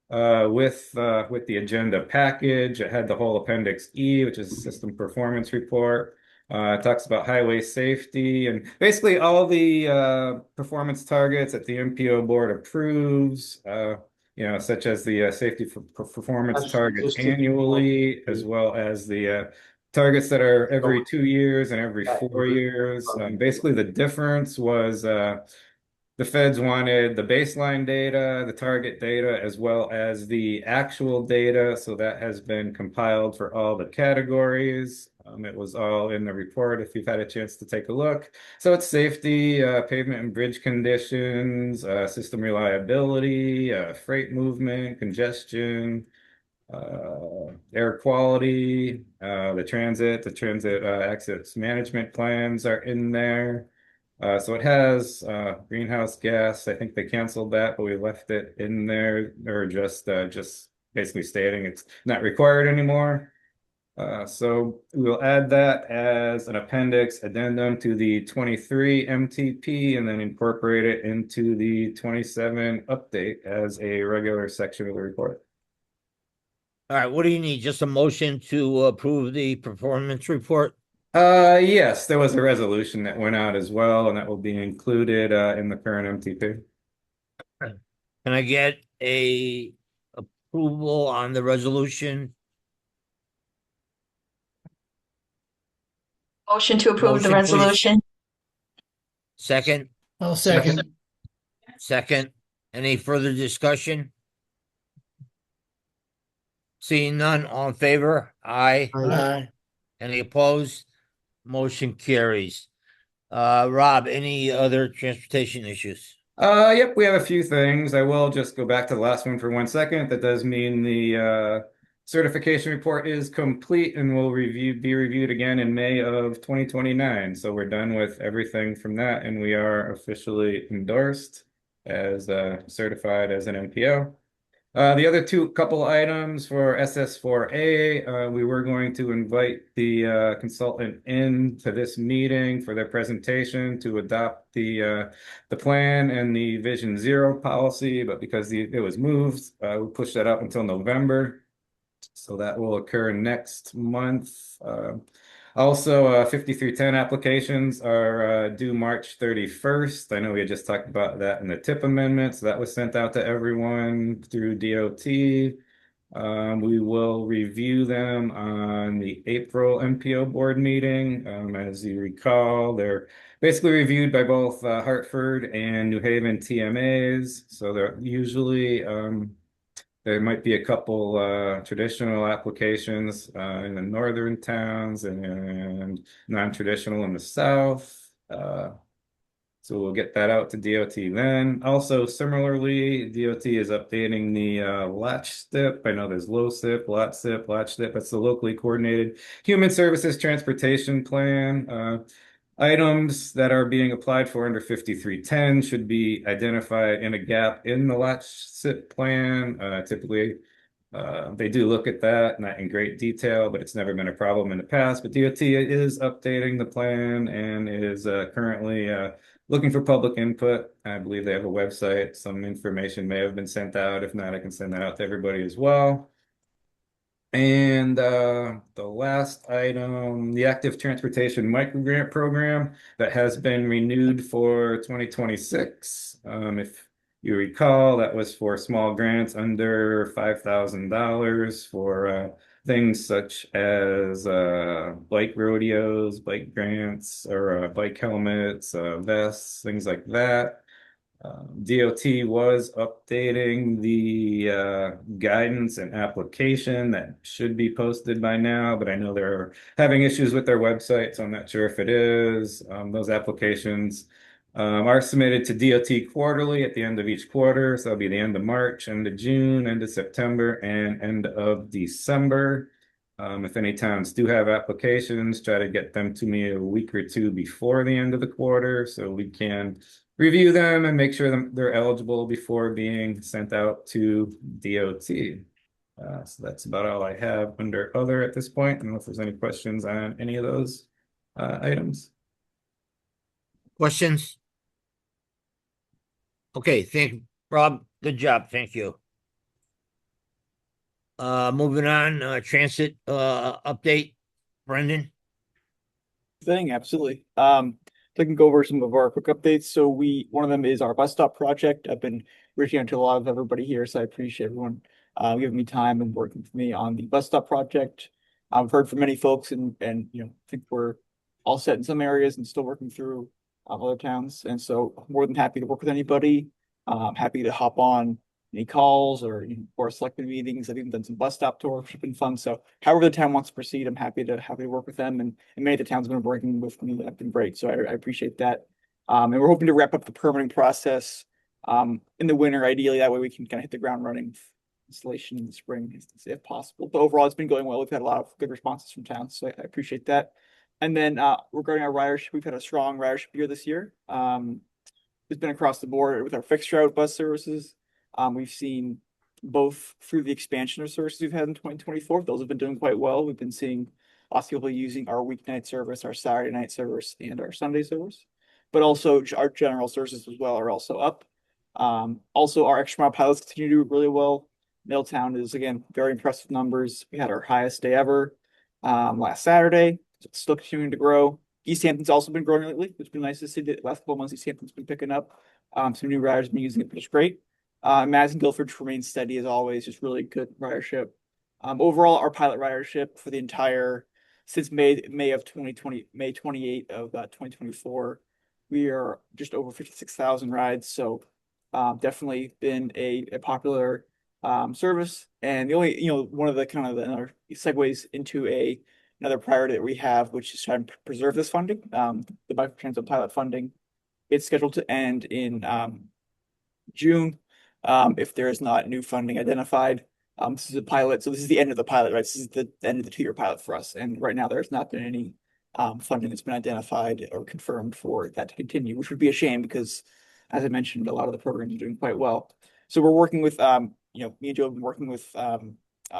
with the agenda package. It had the whole Appendix E, which is a system performance report. It talks about highway safety and basically all the performance targets that the MPO board approves, such as the safety performance targets annually, as well as the targets that are every 2 years and every 4 years. Basically, the difference was the feds wanted the baseline data, the target data, as well as the actual data. So that has been compiled for all the categories. It was all in the report if you've had a chance to take a look. So it's safety, pavement and bridge conditions, system reliability, freight movement, congestion, air quality, the transit access management plans are in there. So it has greenhouse gas. I think they canceled that, but we left it in there, or just basically stating it's not required anymore. So we'll add that as an appendix addendum to the 23 MTP and then incorporate it into the 27 update as a regular section of the report. All right, what do you need? Just a motion to approve the performance report? Yes, there was a resolution that went out as well, and that will be included in the current MTP. Can I get a approval on the resolution? Motion to approve the Motion, please. resolution. Second, I'll second. second. Any further discussion? Seeing none, all in favor? Aye. Aye. Any opposed? Motion carries. Rob, any other transportation issues? Yep, we have a few things. I will just go back to the last one for 1 second. That does mean the certification report is complete and will be reviewed again in May of 2029. So we're done with everything from that, and we are officially endorsed as certified as an MPO. The other couple items for SS4A, we were going to invite the consultant in to this meeting for their presentation to adopt the plan and the Vision Zero policy, but because it was moved, we pushed that up until November. So that will occur next month. Also, 5310 applications are due March 31st. I know we had just talked about that in the tip amendment, so that was sent out to everyone through DOT. We will review them on the April MPO board meeting. As you recall, they're basically reviewed by both Hartford and New Haven TMAs. So they're usually there might be a couple traditional applications in the northern towns and non-traditional in the south. So we'll get that out to DOT then. Also, similarly, DOT is updating the latch STIP. I know there's low SIP, latch SIP, latch STIP. That's the locally coordinated human services transportation plan. Items that are being applied for under 5310 should be identified in a gap in the latch SIP plan. Typically, they do look at that, not in great detail, but it's never been a problem in the past. But DOT is updating the plan and is currently looking for public input. I believe they have a website. Some information may have been sent out. If not, I can send that out to everybody as well. And the last item, the Active Transportation Microgrant Program that has been renewed for 2026. If you recall, that was for small grants under $5,000 for things such as bike rodeos, bike grants, or bike helmets, vests, things like that. DOT was updating the guidance and application that should be posted by now, but I know they're having issues with their website, so I'm not sure if it is. Those applications are submitted to DOT quarterly at the end of each quarter, so it'll be the end of March, end of June, end of September, and end of December. If any towns do have applications, try to get them to me a week or two before the end of the quarter so we can review them and make sure they're eligible before being sent out to DOT. So that's about all I have under other at this point. I don't know if there's any questions on any of those items. Questions? Okay, thank you, Rob. Good job. Thank you. Moving on, transit update, Brendan. Absolutely. So I can go over some of our quick updates. So one of them is our bus stop project. I've been reaching out to a lot of everybody here, so I appreciate everyone giving me time and working with me on the bus stop project. I've heard from many folks and I think we're all set in some areas and still working through other towns. And so I'm more than happy to work with anybody. Happy to hop on any calls or selected meetings. I've even done some bus stop tours, which have been fun. So however the town wants to proceed, I'm happy to work with them. And many of the towns have been working with me. Have been great. So I appreciate that. And we're hoping to wrap up the permitting process in the winter, ideally. That way we can kind of hit the ground running installation in the spring if possible. But overall, it's been going well. We've had a lot of good responses from towns. So I appreciate that. And then regarding our ridership, we've had a strong ridership year this year. It's been across the board with our fixed route bus services. We've seen both through the expansion of services we've had in 2024. Those have been doing quite well. We've been seeing lots of people using our weeknight service, our Saturday night service, and our Sunday service. But also our general services as well are also up. Also, our extra mile pilots continue to do really well. Middletown is, again, very impressive numbers. We had our highest day ever last Saturday. So it's still continuing to grow. East Hampton's also been growing lately. It's been nice to see that the last couple of months East Hampton's been picking up. Some new riders have been using it, which is great. Madison Guilford remains steady as always, just really good ridership. Overall, our pilot ridership for the entire since May of 2020, May 28 of 2024, we are just over 56,000 rides. So definitely been a popular service. And the only, one of the kind of the segues into another priority that we have, which is trying to preserve this funding, the microtransit pilot funding. It's scheduled to end in June if there is not new funding identified. This is a pilot, so this is the end of the pilot, right? This is the end of the 2-year pilot for us. And right now there's not been any funding that's been identified or confirmed for that to continue, which would be a shame because, as I mentioned, a lot of the programs are doing quite well. So we're working with, me and Joe have been working with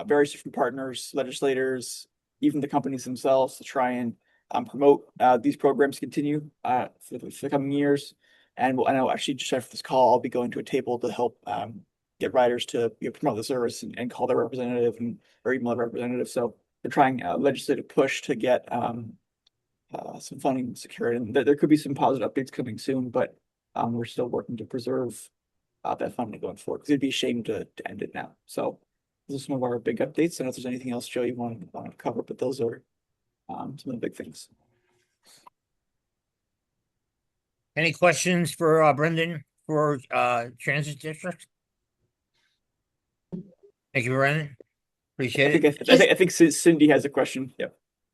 various different partners, legislators, even the companies themselves to try and promote these programs continue for the coming years. And I know actually just after this call, I'll be going to a table to help get riders to promote the service and call their representative or email their representative. So they're trying a legislative push to get some funding secured. And there could be some positive updates coming soon, but we're still working to preserve that funding going forward because it'd be a shame to end it now. So those are some of our big updates. I don't know if there's anything else, Joe, you want to cover, but those are some of the big things. Any questions for Brendan for Transit District? Thank you, Brendan. Appreciate it. I think Cindy has a question. Yeah.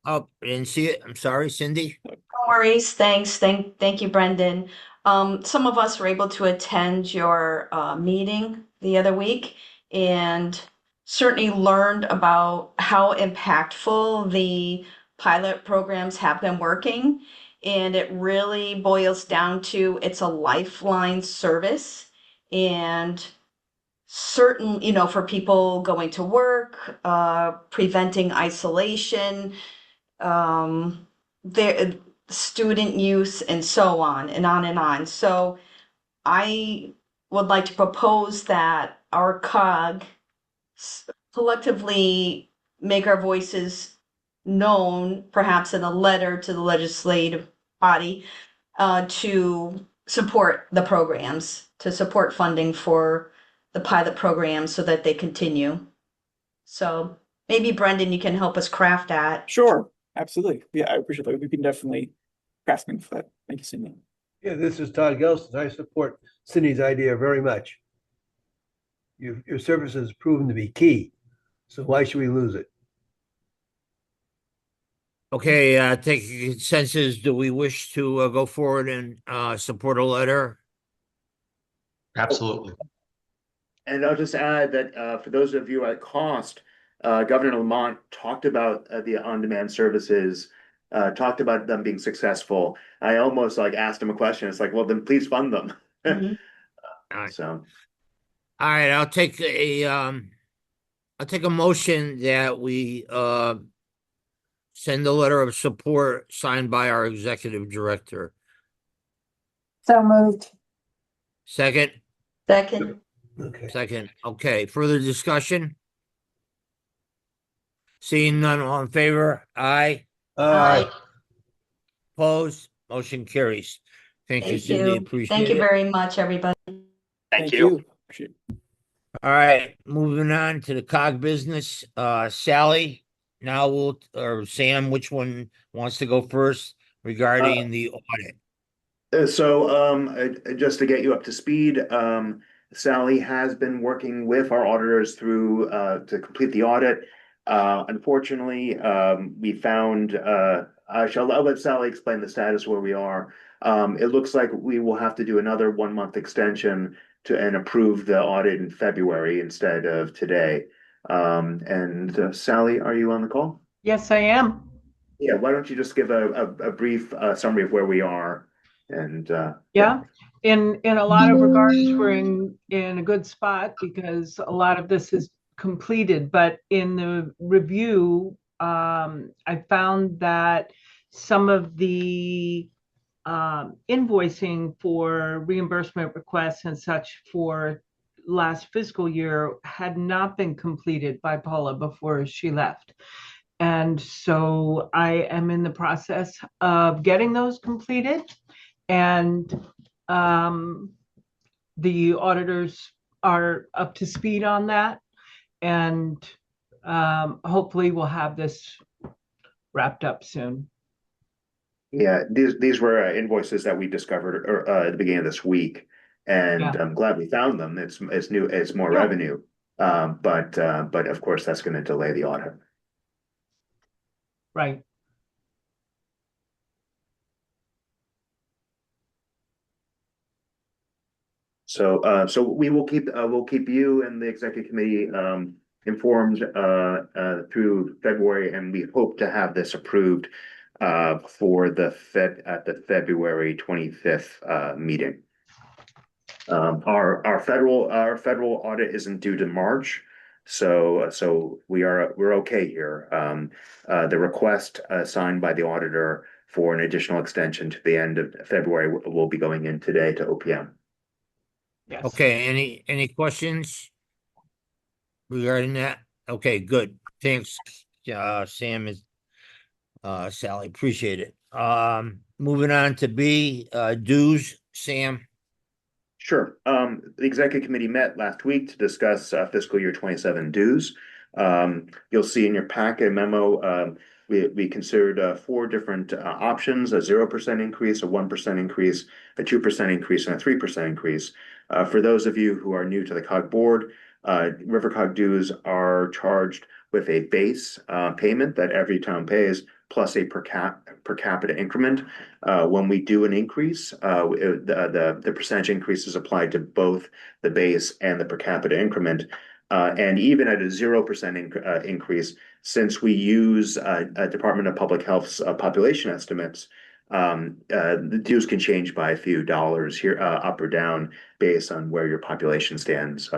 Oh, I didn't see it. I'm sorry, Cindy. No worries. Thanks. Thank you, Brendan. Some of us were able to attend your meeting the other week and certainly learned about how impactful the pilot programs have been working. And it really boils down to it's a lifeline service. And certain, for people going to work, preventing isolation, their student use, and so on and on and on. So I would like to propose that our COG collectively make our voices known, perhaps in a letter to the legislative body, to support the programs, to support funding for the pilot programs so that they continue. So maybe Brendan, you can help us craft that. Sure, absolutely. Yeah, I appreciate that. We can definitely craft something for that. Thank you, Cindy. Yeah, this is Todd Gelston. I support Cindy's idea very much. Your service has proven to be key, so why should we lose it? Okay, take a consensus. Do we wish to go forward and support a letter? Absolutely. And I'll just add that for those of you at cost, Governor Lamont talked about the on-demand services, talked about them being successful. I almost asked him a question. It's like, well, then please fund them. So, all right, I'll take a motion that we send a letter of support signed by our executive director. So moved. Second. Okay. Second. Okay. Further discussion? Seeing none, all in favor? Aye. Aye. Opposed? Motion carries. Thank you, Cindy. Appreciate it. Thank you very much, everybody. Thank you. All right, moving on to the COG business. Sally, now or Sam, which one wants to go first regarding the audit? So, just to get you up to speed, Sally has been working with our auditors through to complete the audit. Unfortunately, we found I'll let Sally explain the status where we are. It looks like we will have to do another 1-month extension and approve the audit in February instead of today. And Sally, are you on the call? Yes, I am. Yeah, why don't you just give a brief summary of where we are? And yeah, in a lot of regards, we're in a good spot because a lot of this is completed. But in the review, I found that some of the invoicing for reimbursement requests and such for last fiscal year had not been completed by Paula before she left. And so I am in the process of getting those completed. And the auditors are up to speed on that. And hopefully we'll have this wrapped up soon. Yeah, these were invoices that we discovered at the beginning of this week, and Yeah. I'm glad we found them. It's new, it's more Yeah. revenue, but of course that's going to delay the audit. Right. So we will we'll keep you and the executive committee informed through February, and we hope to have this approved for the February 25th meeting. Our federal audit isn't due to March, so we're okay here. The request signed by the auditor for an additional extension to the end of February will be going in today to OPM. Yes. Okay, any questions regarding that? Okay, good. Thanks, Sam is Sally, appreciate it. Moving on to B, dues, Sam. Sure. The executive committee met last week to discuss fiscal year 27 dues. You'll see in your packet memo, we considered four different options: a 0% increase, a 1% increase, a 2% increase, and a 3% increase. For those of you who are new to the COG board, RiverCOG dues are charged with a base payment that every town pays, plus a per capita increment. When we do an increase, the percentage increase is applied to both the base and the per capita increment. And even at a 0% increase, since we use Department of Public Health's population estimates, the dues can change by a few dollars here, up or down, based on where your population stands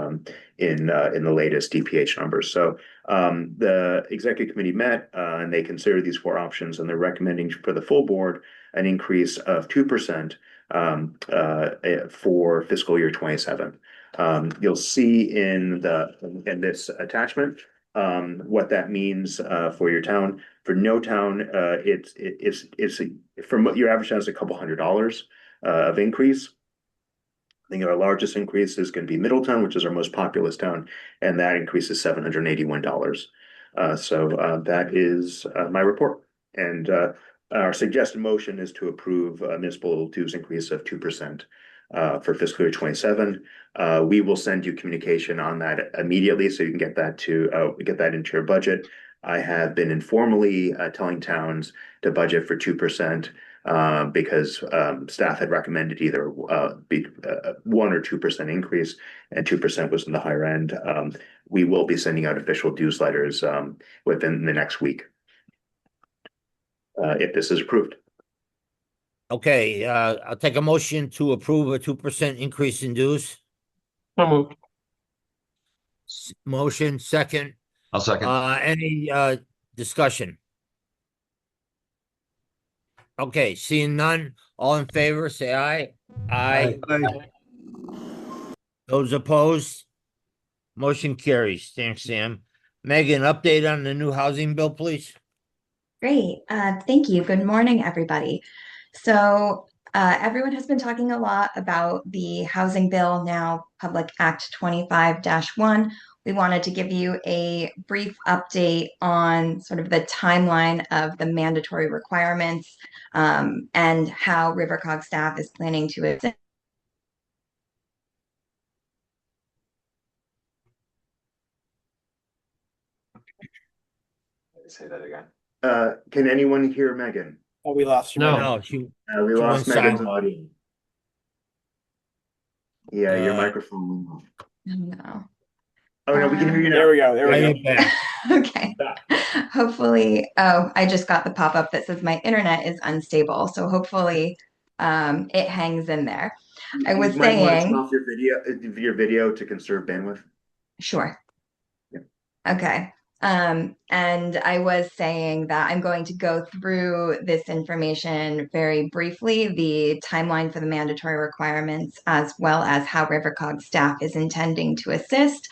in the latest DPH numbers. So the executive committee met and they considered these four options, and they're recommending for the full board an increase of 2% for fiscal year 27. You'll see in this attachment what that means for your town. For no town, it's from your average town is a couple $100 of increase. I think our largest increase is going to be Middletown, which is our most populous town, and that increase is $781. So that is my report. And our suggested motion is to approve a municipal dues increase of 2% for fiscal year 27. We will send you communication on that immediately, so you can get that into your budget. I have been informally telling towns to budget for 2%. Because staff had recommended either 1 or 2% increase, and 2% was in the higher end. We will be sending out official dues letters within the next week if this is approved. Okay, I'll take a motion to approve a 2% increase in dues. So moved. Motion second. I'll second. Any discussion? Okay, seeing none, all in favor, say aye. Aye. Those opposed? Motion carries. Thanks, Sam. Megan, update on the new housing bill, please. Great. Thank you. Good morning, everybody. So everyone has been talking a lot about the Housing Bill, now Public Act 25-1. We wanted to give you a brief update on sort of the timeline of the mandatory requirements and how RiverCOG staff is planning to assist. Say that again. Can anyone hear Megan? Oh, we lost you. No, we lost Megan's audio. Yeah, your microphone. No. Oh no, we can hear you now. There we go. There we go. Okay. Hopefully, I just got the pop-up that says my internet is unstable. So hopefully it hangs in there. I was You might want to saying. turn off your video to conserve bandwidth. Sure. Yeah. Okay. And I was saying that I'm going to go through this information very briefly, the timeline for the mandatory requirements, as well as how RiverCOG staff is intending to assist.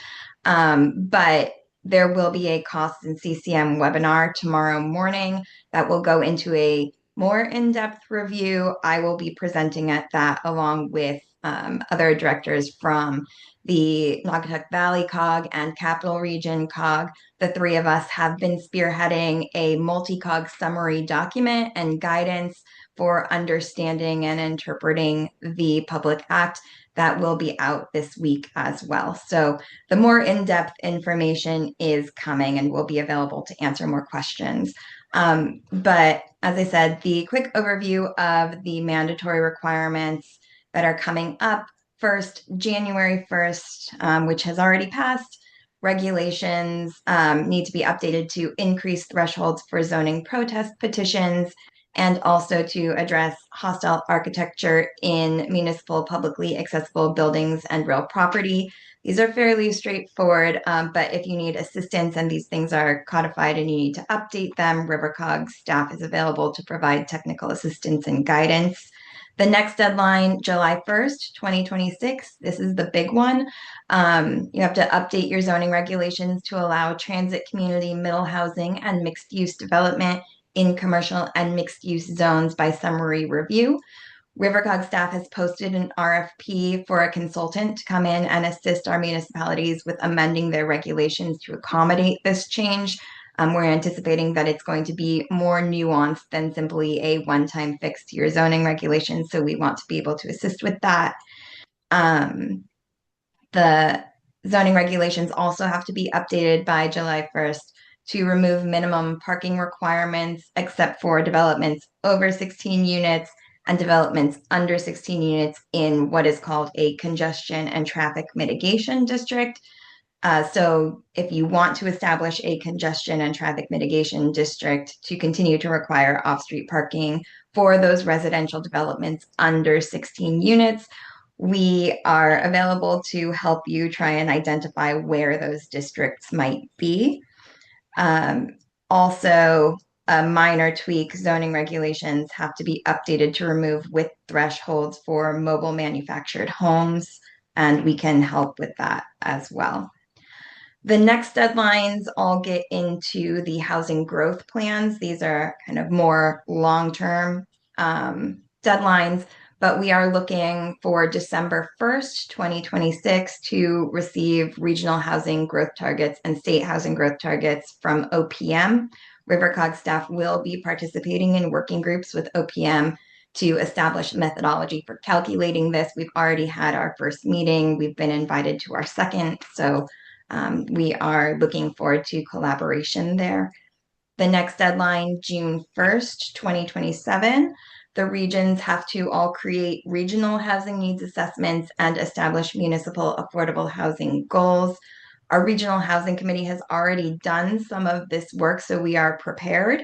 But there will be a costs and CCM webinar tomorrow morning that will go into a more in-depth review. I will be presenting at that along with other directors from the Naugatuck Valley COG and Capital Region COG. The three of us have been spearheading a multi-COG summary document and guidance for understanding and interpreting the Public Act that will be out this week as well. So the more in-depth information is coming and will be available to answer more questions. But as I said, the quick overview of the mandatory requirements that are coming up. First, January 1st, which has already passed, regulations need to be updated to increase thresholds for zoning protest petitions and also to address hostile architecture in municipal publicly accessible buildings and real property. These are fairly straightforward, but if you need assistance and these things are codified and you need to update them, RiverCOG staff is available to provide technical assistance and guidance. The next deadline, July 1st, 2026. This is the big one. You have to update your zoning regulations to allow transit community, middle housing, and mixed use development in commercial and mixed use zones by summary review. RiverCOG staff has posted an RFP for a consultant to come in and assist our municipalities with amending their regulations to accommodate this change. We're anticipating that it's going to be more nuanced than simply a one-time fix to your zoning regulations, so we want to be able to assist with that. The zoning regulations also have to be updated by July 1st to remove minimum parking requirements except for developments over 16 units and developments under 16 units in what is called a congestion and traffic mitigation district. So if you want to establish a congestion and traffic mitigation district to continue to require off-street parking for those residential developments under 16 units, we are available to help you try and identify where those districts might be. Also, a minor tweak, zoning regulations have to be updated to remove width thresholds for mobile manufactured homes, and we can help with that as well. The next deadlines all get into the housing growth plans. These are kind of more long-term deadlines, but we are looking for December 1st, 2026 to receive regional housing growth targets and state housing growth targets from OPM. RiverCOG staff will be participating in working groups with OPM to establish methodology for calculating this. We've already had our first meeting. We've been invited to our second, so we are looking forward to collaboration there. The next deadline, June 1st, 2027. The regions have to all create regional housing needs assessments and establish municipal affordable housing goals. Our regional housing committee has already done some of this work, so we are prepared.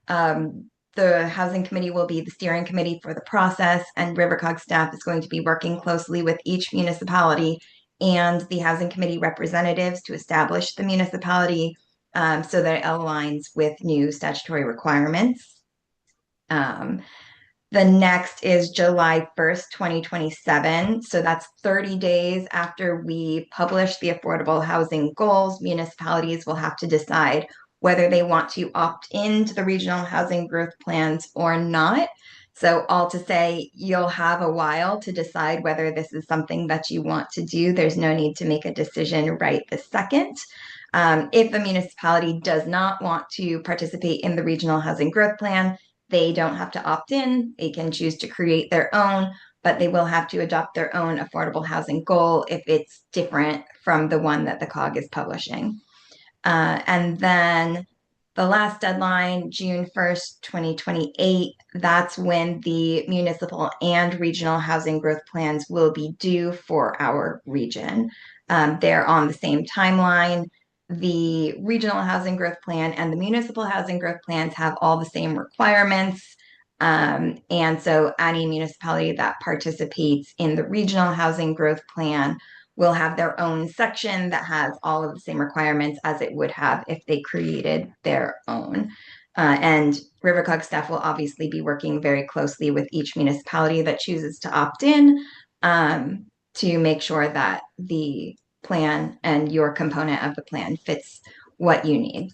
The housing committee will be the steering committee for the process, and RiverCOG staff is going to be working closely with each municipality and the housing committee representatives to establish the municipality so that it aligns with new statutory requirements. The next is July 1st, 2027. So that's 30 days after we publish the affordable housing goals. Municipalities will have to decide whether they want to opt into the regional housing growth plans or not. So all to say, you'll have a while to decide whether this is something that you want to do. There's no need to make a decision right this second. If a municipality does not want to participate in the regional housing growth plan, they don't have to opt in. They can choose to create their own, but they will have to adopt their own affordable housing goal if it's different from the one that the COG is publishing. And then the last deadline, June 1st, 2028, that's when the municipal and regional housing growth plans will be due for our region. They're on the same timeline. The regional housing growth plan and the municipal housing growth plans have all the same requirements. And so any municipality that participates in the regional housing growth plan will have their own section that has all of the same requirements as it would have if they created their own. And RiverCOG staff will obviously be working very closely with each municipality that chooses to opt in to make sure that the plan and your component of the plan fits what you need.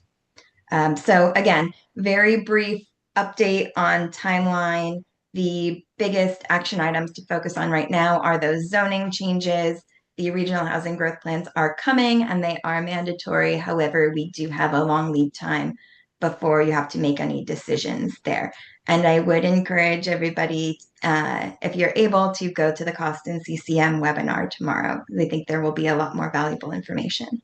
So again, very brief update on timeline. The biggest action items to focus on right now are those zoning changes. The regional housing growth plans are coming and they are mandatory. However, we do have a long lead time before you have to make any decisions there. And I would encourage everybody, if you're able, to go to the Cost and CCM webinar tomorrow. I think there will be a lot more valuable information.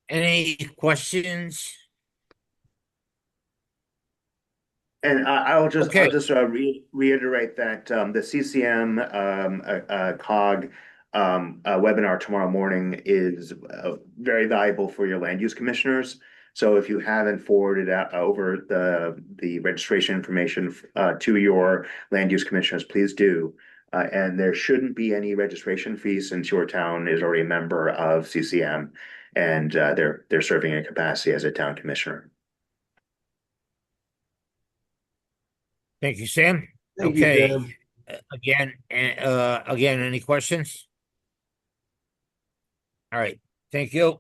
Any questions? And I'll just Okay. reiterate that the CCM COG webinar tomorrow morning is very valuable for your land use commissioners. So if you haven't forwarded over the registration information to your land use commissioners, please do. And there shouldn't be any registration fees since your town is already a member of CCM, and they're serving in capacity as a town commissioner. Thank you, Sam. Thank you, Okay. Sam. Again, any questions? All right. Thank you.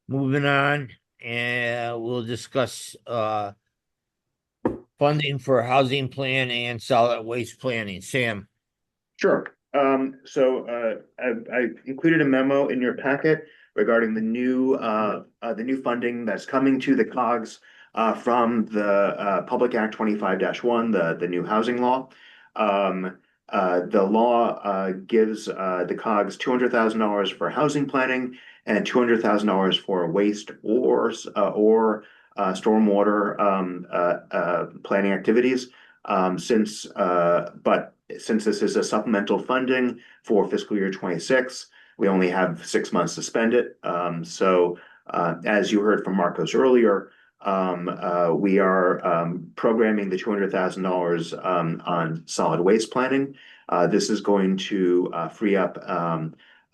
Moving on, and we'll discuss funding for housing plan and solid waste planning. Sam. Sure. I included a memo in your packet regarding the new funding that's coming to the COGS from the Public Act 25-1, the new housing law. The law gives the COGS $200,000 for housing planning and $200,000 for waste or stormwater planning activities. But since this is a supplemental funding for fiscal year 26, we only have 6 months to spend it. As you heard from Marcos earlier, we are programming the $200,000 on solid waste planning. This is going to free up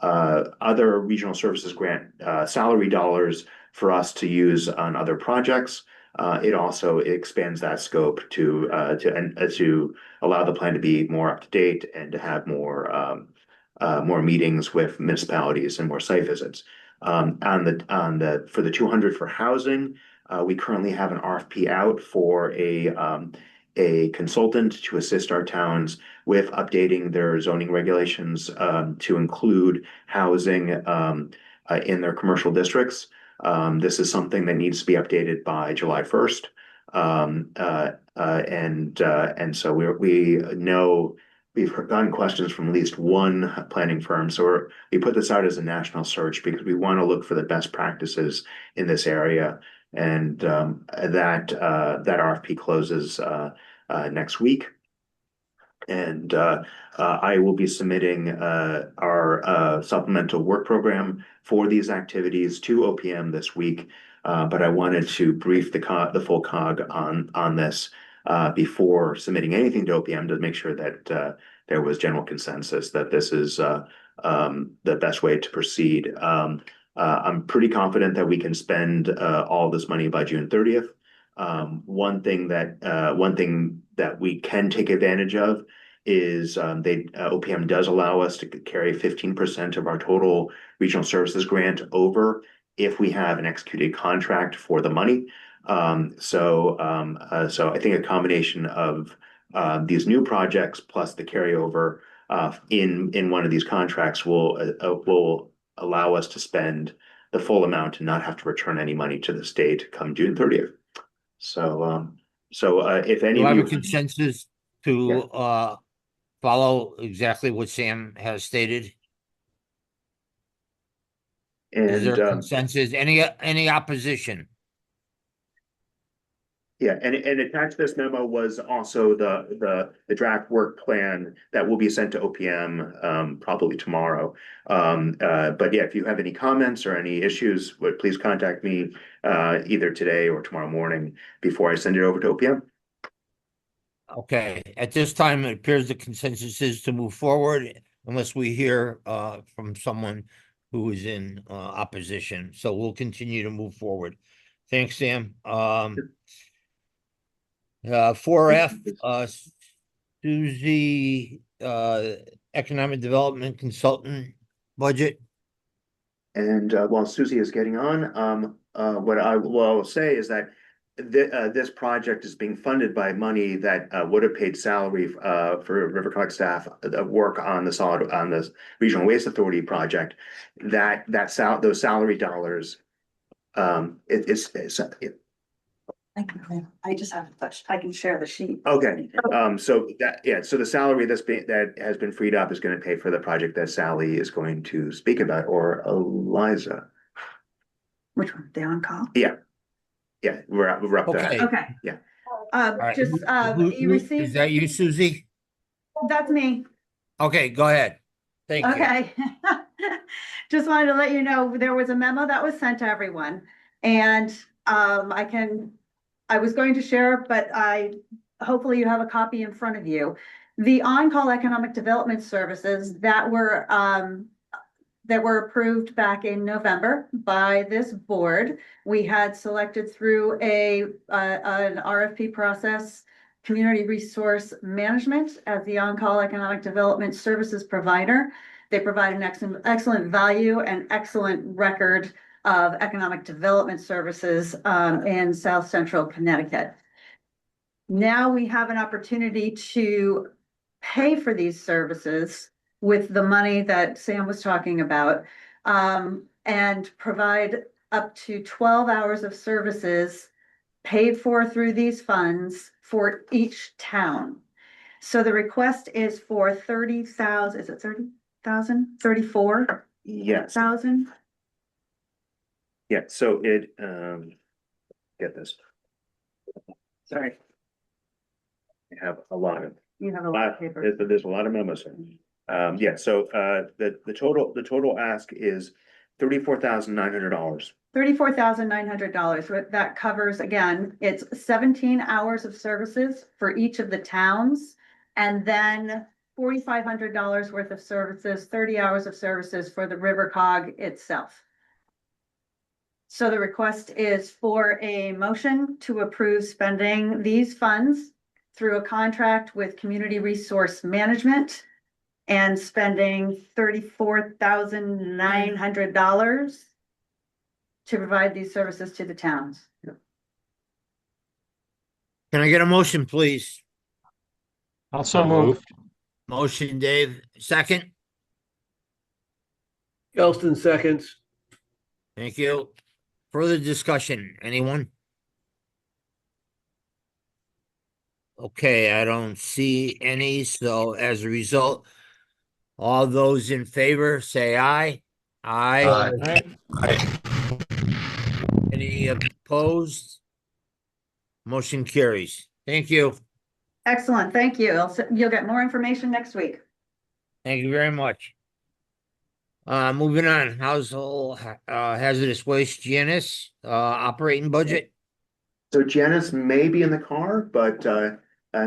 other regional services grant salary dollars for us to use on other projects. It also expands that scope to allow the plan to be more up to date and to have more meetings with municipalities and more site visits. For the 200 for housing, we currently have an RFP out for a consultant to assist our towns with updating their zoning regulations to include housing in their commercial districts. This is something that needs to be updated by July 1st. And so we know we've gotten questions from at least one planning firm. So we put this out as a national search because we want to look for the best practices in this area. And that RFP closes next week. And I will be submitting our supplemental work program for these activities to OPM this week. But I wanted to brief the full COG on this before submitting anything to OPM to make sure that there was general consensus that this is the best way to proceed. I'm pretty confident that we can spend all this money by June 30th. One thing that we can take advantage of is OPM does allow us to carry 15% of our total regional services grant over if we have an executed contract for the money. So I think a combination of these new projects plus the carryover in one of these contracts will allow us to spend the full amount and not have to return any money to the state come June 30th. So if any Do of I have you a consensus to follow exactly what Sam has stated? Is there consensus? Any opposition? Yeah, and attached to this memo was also the draft work plan that will be sent to OPM probably tomorrow. But yeah, if you have any comments or any issues, please contact me either today or tomorrow morning before I send it over to OPM. Okay, at this time, it appears the consensus is to move forward unless we hear from someone who is in opposition. So we'll continue to move forward. Thanks, Sam. 4F, Susie, Economic Development Consultant budget. And while Susie is getting on, what I will say is that this project is being funded by money that would have paid salary for RiverCOG staff that work on the Regional Waste Authority project. Those salary dollars, I just have I can share the sheet. okay. So the salary that has been freed up is going to pay for the project that Sally is going to speak about, or Eliza. Which one? The on-call? Yeah. Yeah, we're up to Okay. that. Okay. Yeah. All right. Just, you Is received, that you, Susie? that's me. Okay, go ahead. Thank you. Okay. Just wanted to let you know, there was a memo that was sent to everyone. And I was going to share, but hopefully you have a copy in front of you. The on-call economic development services that were approved back in November by this board. We had selected through an RFP process, Community Resource Management as the on-call economic development services provider. They provide an excellent value and excellent record of economic development services in South Central Connecticut. Now we have an opportunity to pay for these services with the money that Sam was talking about, and provide up to 12 hours of services paid for through these funds for each town. So the request is for 30,000, is it 30,000? 34,000? Yes. Yeah, so get this. Sorry. I have a lot of. You have a lot of paper. There's a lot of memos here. Yeah, so the total ask is $34,900. $34,900. That covers, again, it's 17 hours of services for each of the towns, and then $4,500 worth of services, 30 hours of services for the RiverCOG itself. So the request is for a motion to approve spending these funds through a contract with Community Resource Management and spending $34,900 to provide these services to the towns. Can I get a motion, please? Also moved. Motion, Dave. Second? Elston seconds. Thank you. Further discussion, anyone? Okay, I don't see any, so as a result, all those in favor say aye. Aye. Any opposed? Motion carries. Thank you. Excellent, thank you. You'll get more information next week. Thank you very much. Moving on, household hazardous waste, Janice, operating budget. So Janice may be in the car, but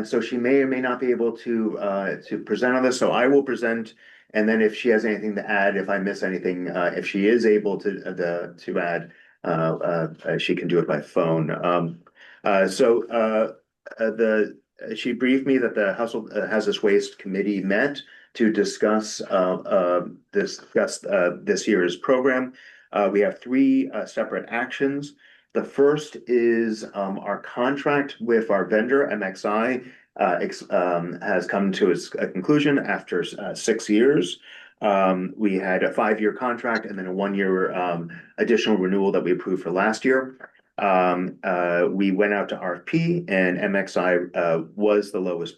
so she may or may not be able to present on this. So I will present, and then if she has anything to add, if I miss anything, if she is able to add, she can do it by phone. She briefed me that the Household Hazardous Waste Committee met to discuss this year's program. We have three separate actions. The first is our contract with our vendor, MXI, has come to its conclusion after 6 years. We had a 5-year contract and then a 1-year additional renewal that we approved for last year. We went out to RFP and MXI was the lowest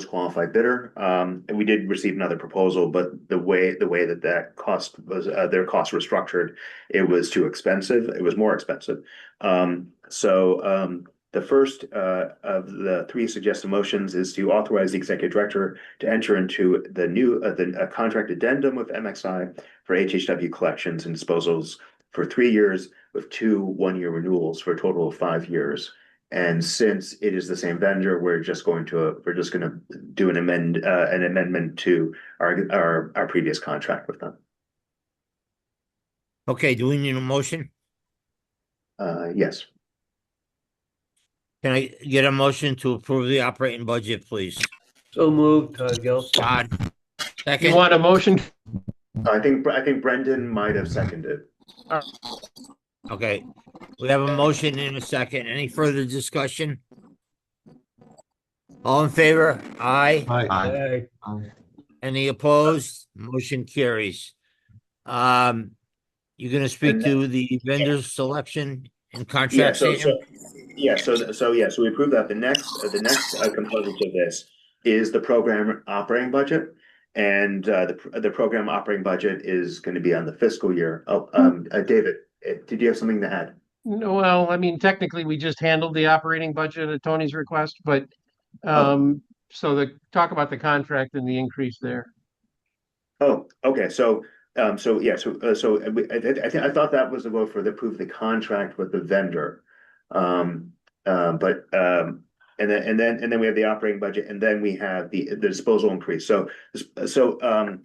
qualified bidder. And we did receive another proposal, but the way that cost was, their costs were structured, it was too expensive. It was more expensive. The first of the three suggested motions is to authorize the executive director to enter into the new contract addendum with MXI for HHW collections and disposals for 3 years with 2 1-year renewals for a total of 5 years. And since it is the same vendor, we're just going to do an amendment to our previous contract with them. Okay, do we need a motion? Yes. Can I get a motion to approve the operating budget, please? So moved, Todd Gelston. Todd, You second? want a motion I think Brendan might have seconded. Okay, we have a motion in a second. Any further discussion? All in favor? Aye. Aye. Any opposed? Motion carries. Um, you're gonna speak And to the vendor selection and yeah, contract, so Sam? so we approved that. The next component of this is the program operating budget, and the program operating budget is going to be on the fiscal year. Oh, David, did you have something to add? No, well, I mean, technically, we just handled the operating budget at Tony's request, but Oh, so talk about the contract and the increase there. oh, okay. So yeah, I thought that was the vote for the approve the contract with the vendor. Um, but and then we have the operating budget, and then we have the disposal increase. So the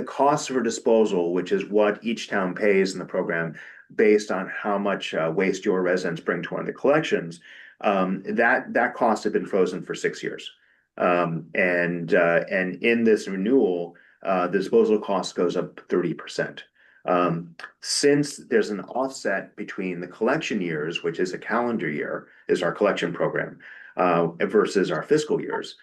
cost for disposal, which is what each town pays in the program based on how much waste your residents bring to one of the collections, that cost had been frozen for 6 years. And in this renewal, the disposal cost goes up 30%. Since there's an offset between the collection years, which is a calendar year, is our collection program, versus our fiscal years,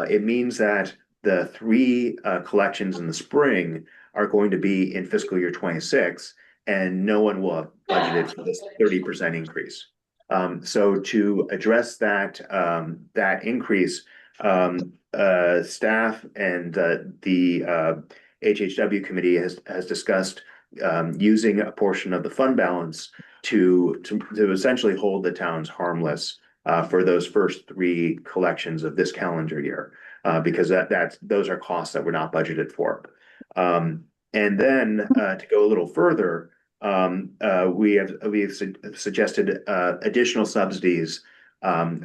it means that the three collections in the spring are going to be in fiscal year 26, and no one will have budgeted for this 30% increase. So to address that increase, staff and the HHW committee has discussed using a portion of the fund balance to essentially hold the towns harmless for those first three collections of this calendar year, because those are costs that were not budgeted for. And then to go a little further, we have suggested additional subsidies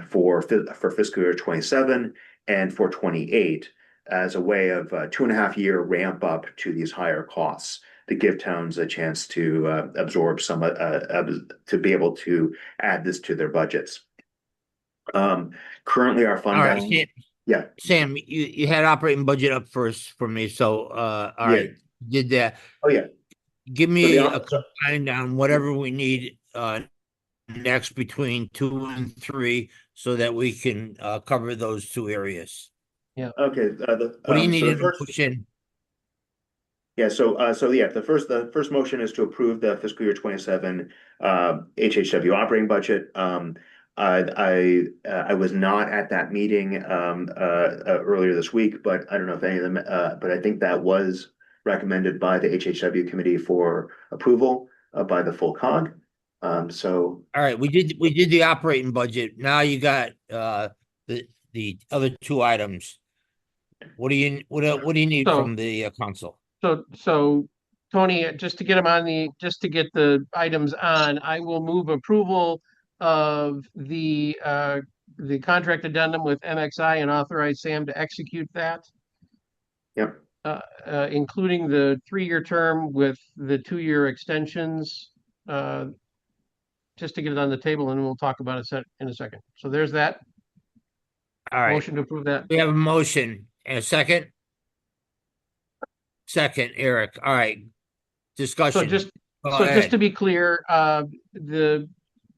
for fiscal year 27 and for 28 as a way of 2.5 year ramp up to these higher costs to give towns a chance to absorb some to be able to add this to their budgets. Currently, our fund All right, balance. Yeah, Sam, you had operating budget up first for me, so all right, did that. Oh yeah. Give me a combine on whatever we need next between 2 and 3 so that we can cover those two areas. Yeah. Okay. What do you need so the to first, push in? Yeah, so yeah, the first motion is to approve the fiscal year 27 HHW operating budget. I was not at that meeting earlier this week, but I don't know if any of them, but I think that was recommended by the HHW committee for approval by the full COG. So All right, we did the operating budget. Now you got the other two items. What do you need from the council? So Tony, just to get the items on, I will move approval of the contract addendum with MXI and authorize Sam to execute that. Yep. Including the 3-year term with the 2-year extensions, just to get it on the table, and we'll talk about it in a second. So there's that. All right. Motion to approve that. We have a motion and a second. Second, Eric. All right. Discussion. Just to be clear,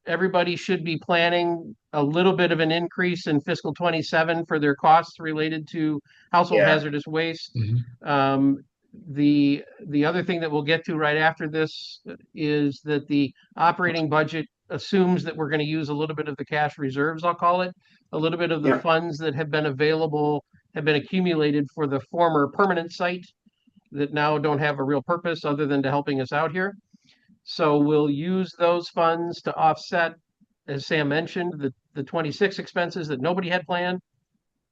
everybody should be planning a little bit of an increase in fiscal 27 for their costs related to household hazardous waste. The other thing that we'll get to right after this is that the operating budget assumes that we're going to use a little bit of the cash reserves, I'll call it, a little bit of the funds that have been accumulated for the former permanent site that now don't have a real purpose other than to helping us out here. So we'll use those funds to offset, as Sam mentioned, the 26 expenses that nobody had planned.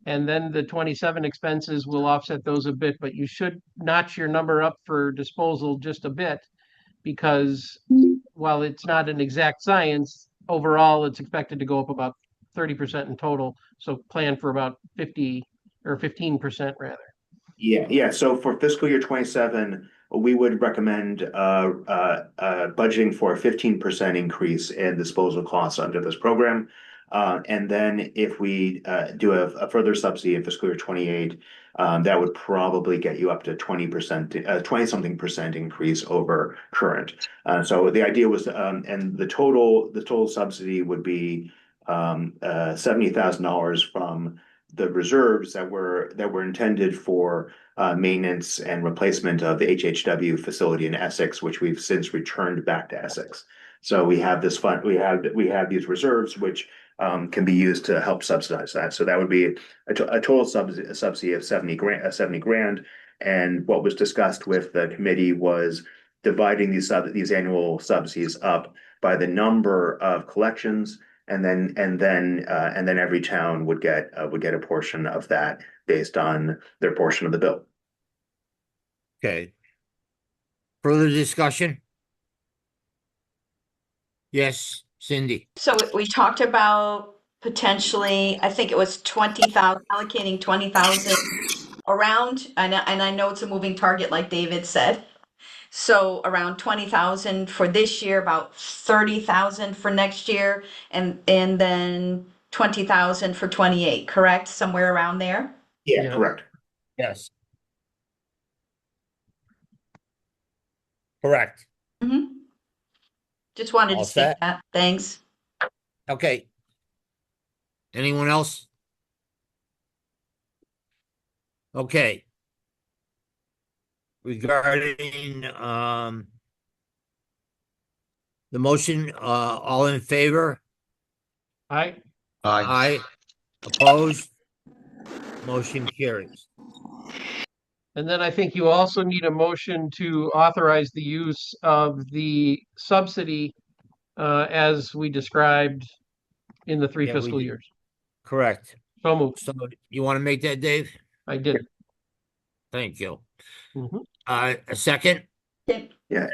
And then the 27 expenses will offset those a bit, but you should notch your number up for disposal just a bit, because while it's not an exact science, overall it's expected to go up about 30% in total. So plan for about 50 or 15% rather. Yeah. So for fiscal year 27, we would recommend budgeting for a 15% increase in disposal costs under this program. And then if we do a further subsidy in fiscal year 28, that would probably get you up to 20%, 20 something percent increase over current. So the idea was, and the total subsidy would be $70,000 from the reserves that were intended for maintenance and replacement of the HHW facility in Essex, which we've since returned back to Essex. So we have this fund, we have these reserves which can be used to help subsidize that. So that would be a total subsidy of 70 grand. And what was discussed with the committee was dividing these annual subsidies up by the number of collections, and then every town would get a portion of that based on their portion of the bill. Okay. Further discussion? Yes, Cindy. So we talked about potentially, I think it was 20,000, allocating 20,000 around, and I know it's a moving target, like David said. So around 20,000 for this year, about 30,000 for next year, and then 20,000 for 28, correct? Somewhere around there? Yeah, correct. Yes. Correct. Mm-hmm. Just wanted All to state set? that. Thanks. Okay. Anyone else? Okay. Regarding the motion, all in favor? Aye. Aye. Opposed? Motion carries. And then I think you also need a motion to authorize the use of the subsidy as we described in the three Yeah, we fiscal did. years. Correct. So moved. So you want to make that, Dave? I did. Thank you. Mhm. A second? Yeah,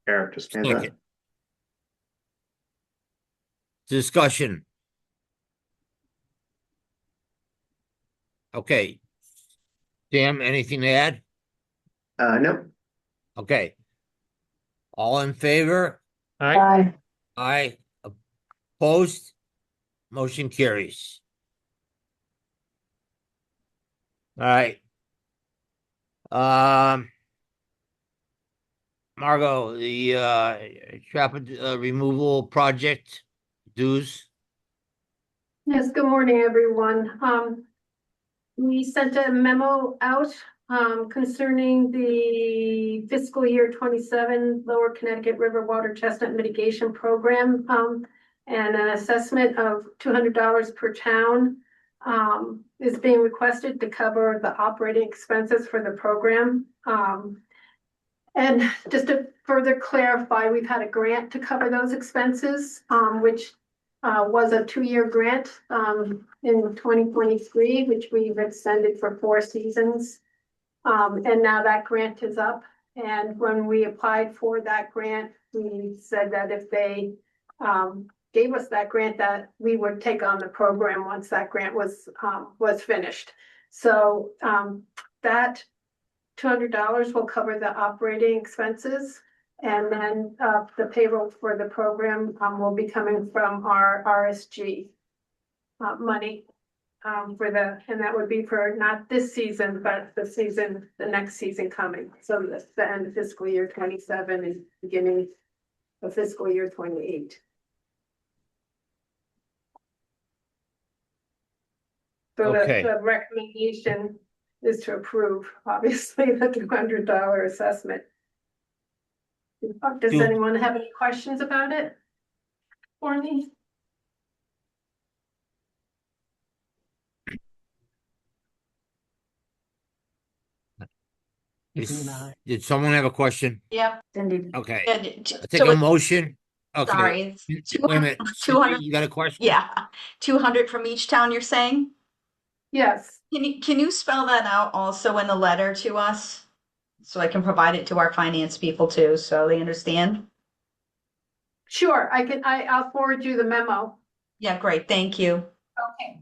Eric just made that. Second. Discussion. Okay. Sam, anything to add? No. Okay. All in favor? Aye. Aye. Opposed? Motion carries. All right. Margot, the trap removal project dues. Yes, good morning, everyone. We sent a memo out concerning the fiscal year 27 Lower Connecticut River Water Chestnut Mitigation Program and an assessment of $200 per town is being requested to cover the operating expenses for the program. And just to further clarify, we've had a grant to cover those expenses, which was a 2-year grant in 2023, which we've extended for 4 seasons. And now that grant is up. And when we applied for that grant, we said that if they gave us that grant, that we would take on the program once that grant was finished. So that $200 will cover the operating expenses. And then the payroll for the program will be coming from our RSG money and that would be for not this season, but the next season coming. So the end of fiscal year 27 and beginning of fiscal year 28. So Okay. the recommendation is to approve, obviously, the $200 assessment. Does anyone have any questions about it for me? Did someone have a question? Yep. Okay. Yeah, I take a motion. Okay. Sorry. Wait a minute. 200. You got a question? Yeah. 200 from each town, you're saying? Yes. Can you spell that out also in the letter to us? So I can provide it to our finance people too, so they understand? Sure, I'll forward you the memo. Yeah, great. Thank you. Okay.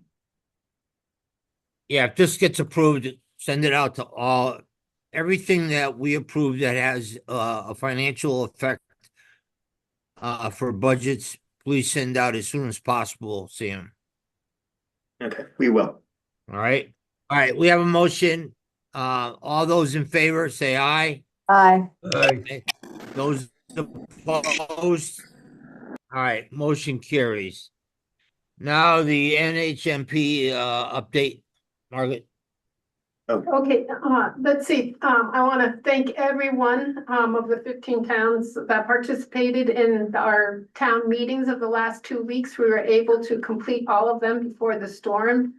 Yeah, if this gets approved, send it out to everything that we approve that has a financial effect for budgets, please send out as soon as possible, Sam. Okay, we will. All right. All right, we have a motion. All those in favor, say aye. Aye. Aye. Those opposed? All right, motion carries. Now the NHMP update, Margaret. Okay, let's see. I want to thank everyone of the 15 towns that participated in our town meetings of the last 2 weeks. We were able to complete all of them before the storm.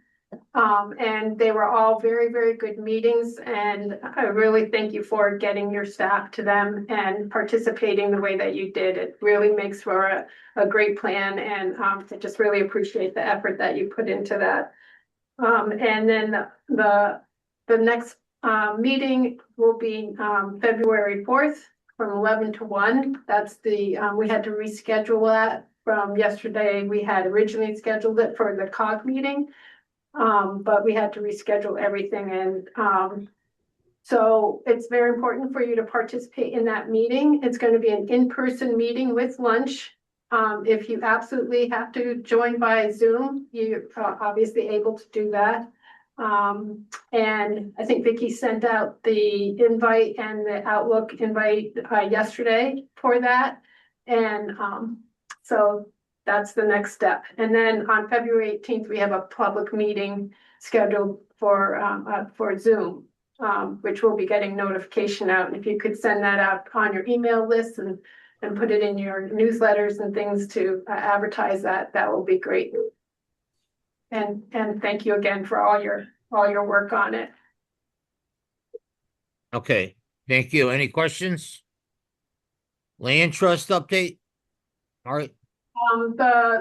And they were all very, very good meetings. And I really thank you for getting your staff to them and participating the way that you did. It really makes for a great plan. And I just really appreciate the effort that you put into that. And then the next meeting will be February 4th from 11 to 1. That's the, we had to reschedule that from yesterday. We had originally scheduled it for the COG meeting, but we had to reschedule everything. And so it's very important for you to participate in that meeting. It's going to be an in-person meeting with lunch. If you absolutely have to join by Zoom, you're obviously able to do that. And I think Vicky sent out the invite and the Outlook invite yesterday for that. And so that's the next step. And then on February 18th, we have a public meeting scheduled for Zoom, which we'll be getting notification out. And if you could send that out on your email list and put it in your newsletters and things to advertise that, that will be great. And thank you again for all your work on it. Okay, thank you. Any questions? Land trust update? All right.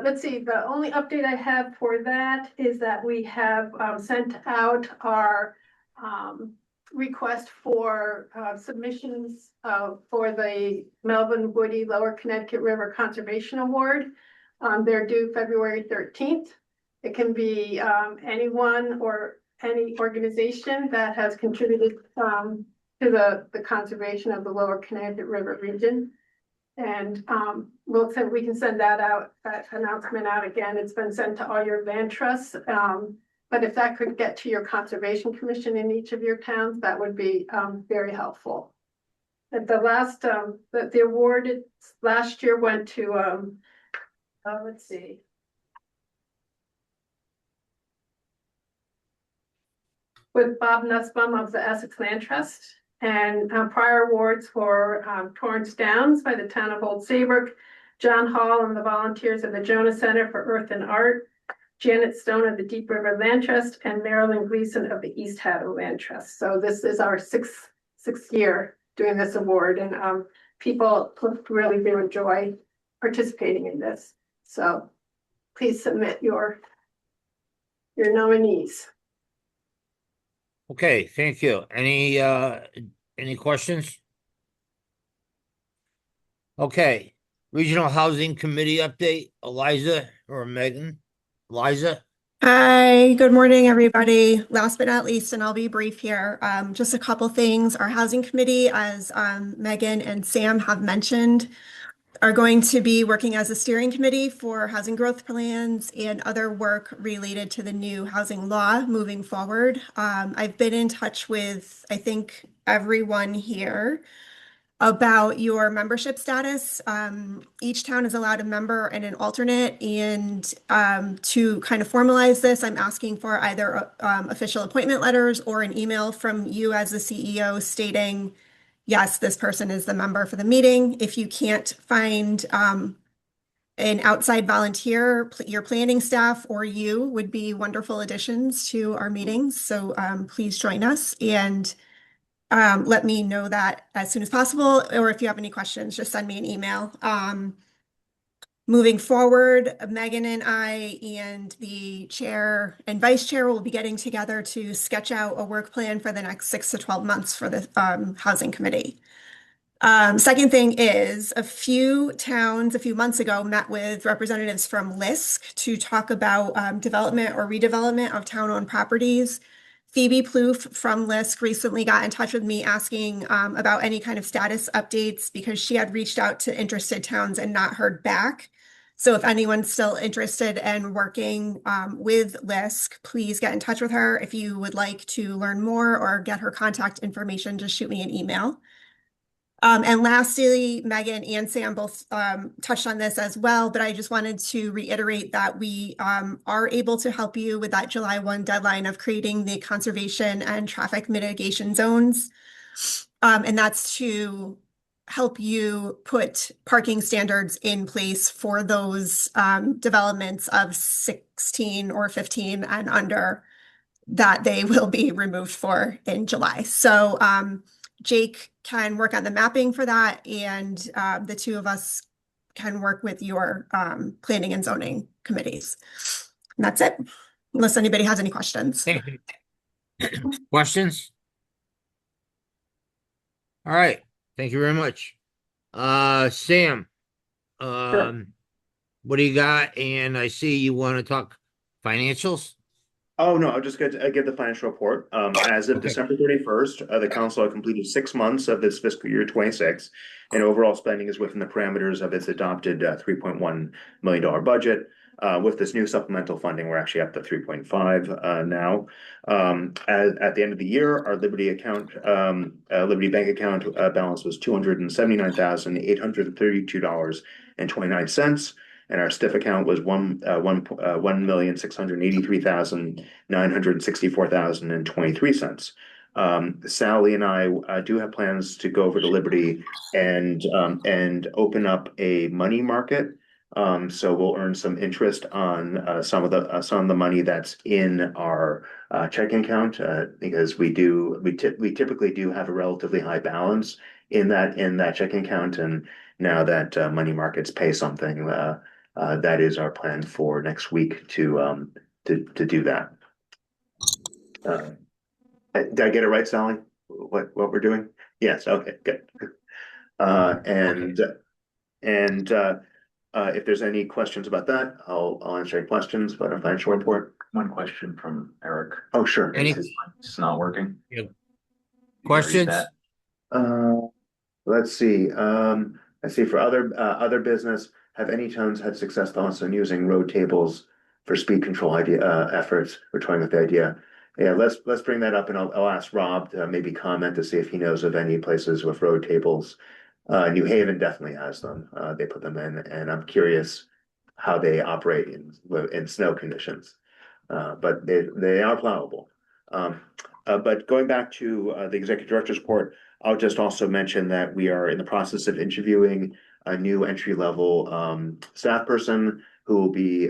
Let's see, the only update I have for that is that we have sent out our request for submissions for the Melvin Woody Lower Connecticut River Conservation Award. They're due February 13th. It can be anyone or any organization that has contributed to the conservation of the Lower Connecticut River region. And we can send that out, that announcement out again. It's been sent to all your land trusts. But if that could get to your conservation commission in each of your towns, that would be very helpful. At the last, the award last year went to, let's see. With Bob Nussbaum of the Essex Land Trust. And prior awards for Torrance Downs by the town of Old Saybrook, John Hall and the volunteers of the Jonah Center for Earth and Art, Janet Stone of the Deep River Land Trust, and Marilyn Gleason of the East Haddam Land Trust. So this is our sixth year doing this award, and people really do enjoy participating in this. So please submit your nominees. Okay, thank you. Any questions? Okay, Regional Housing Committee update, Eliza or Megan? Eliza? Hi, good morning, everybody. Last but not least, and I'll be brief here, just a couple things. Our housing committee, as Megan and Sam have mentioned, are going to be working as a steering committee for housing growth plans and other work related to the new housing law moving forward. I've been in touch with, I think, everyone here about your membership status. Each town is allowed a member and an alternate, and to kind of formalize this, I'm asking for either official appointment letters or an email from you as the CEO stating, yes, this person is the member for the meeting. If you can't find an outside volunteer, your planning staff or you would be wonderful additions to our meetings. So please join us and let me know that as soon as possible. Or if you have any questions, just send me an email. Moving forward, Megan and I and the chair and vice chair will be getting together to sketch out a work plan for the next 6 to 12 months for the housing committee. Second thing is, a few towns a few months ago met with representatives from LISC to talk about development or redevelopment of town-owned properties. Phoebe Plouffe from LISC recently got in touch with me asking about any kind of status updates because she had reached out to interested towns and not heard back. So if anyone's still interested in working with Lisk, please get in touch with her. If you would like to learn more or get her contact information, just shoot me an email. And lastly, Megan and Sam both touched on this as well, but I just wanted to reiterate that we are able to help you with that July 1 deadline of creating the conservation and traffic mitigation zones. And that's to help you put parking standards in place for those developments of 16 or 15 and under that they will be removed for in July. So Jake can work on the mapping for that, and the two of us can work with your planning and zoning committees. And that's it, unless anybody has any questions. Questions? All right. Thank you very much. Sam, what do you got? And I see you want to talk financials. Oh, no, I'll just get the financial report. As of December 31st, the council had completed 6 months of this fiscal year 26, and overall spending is within the parameters of its adopted $3.1 million budget. With this new supplemental funding, we're actually up to 3.5 now. At the end of the year, our Liberty Bank account balance was $279,832.29. And our STIF account was $1,683,964.23. Sally and I do have plans to go over to Liberty and open up a money market. So we'll earn some interest on some of the money that's in our checking account because we typically do have a relatively high balance in that checking account, and now that money markets pay something, that is our plan for next week to do that. Did I get it right, Sally? What we're doing? Yes. Okay. Good. If there's any questions about that, I'll answer any questions about our financial report. One question from Eric. Oh, sure. It's not working. Yeah. Questions? Let's see. For other business, have any towns had success also in using road tables for speed control efforts? We're toying with the idea. Yeah, let's bring that up, and I'll ask Rob to maybe comment to see if he knows of any places with road tables. New Haven definitely has them. They put them in, and I'm curious how they operate in snow conditions. But they are plowable. But going back to the executive director's report, I'll just also mention that we are in the process of interviewing a new entry-level staff person who will be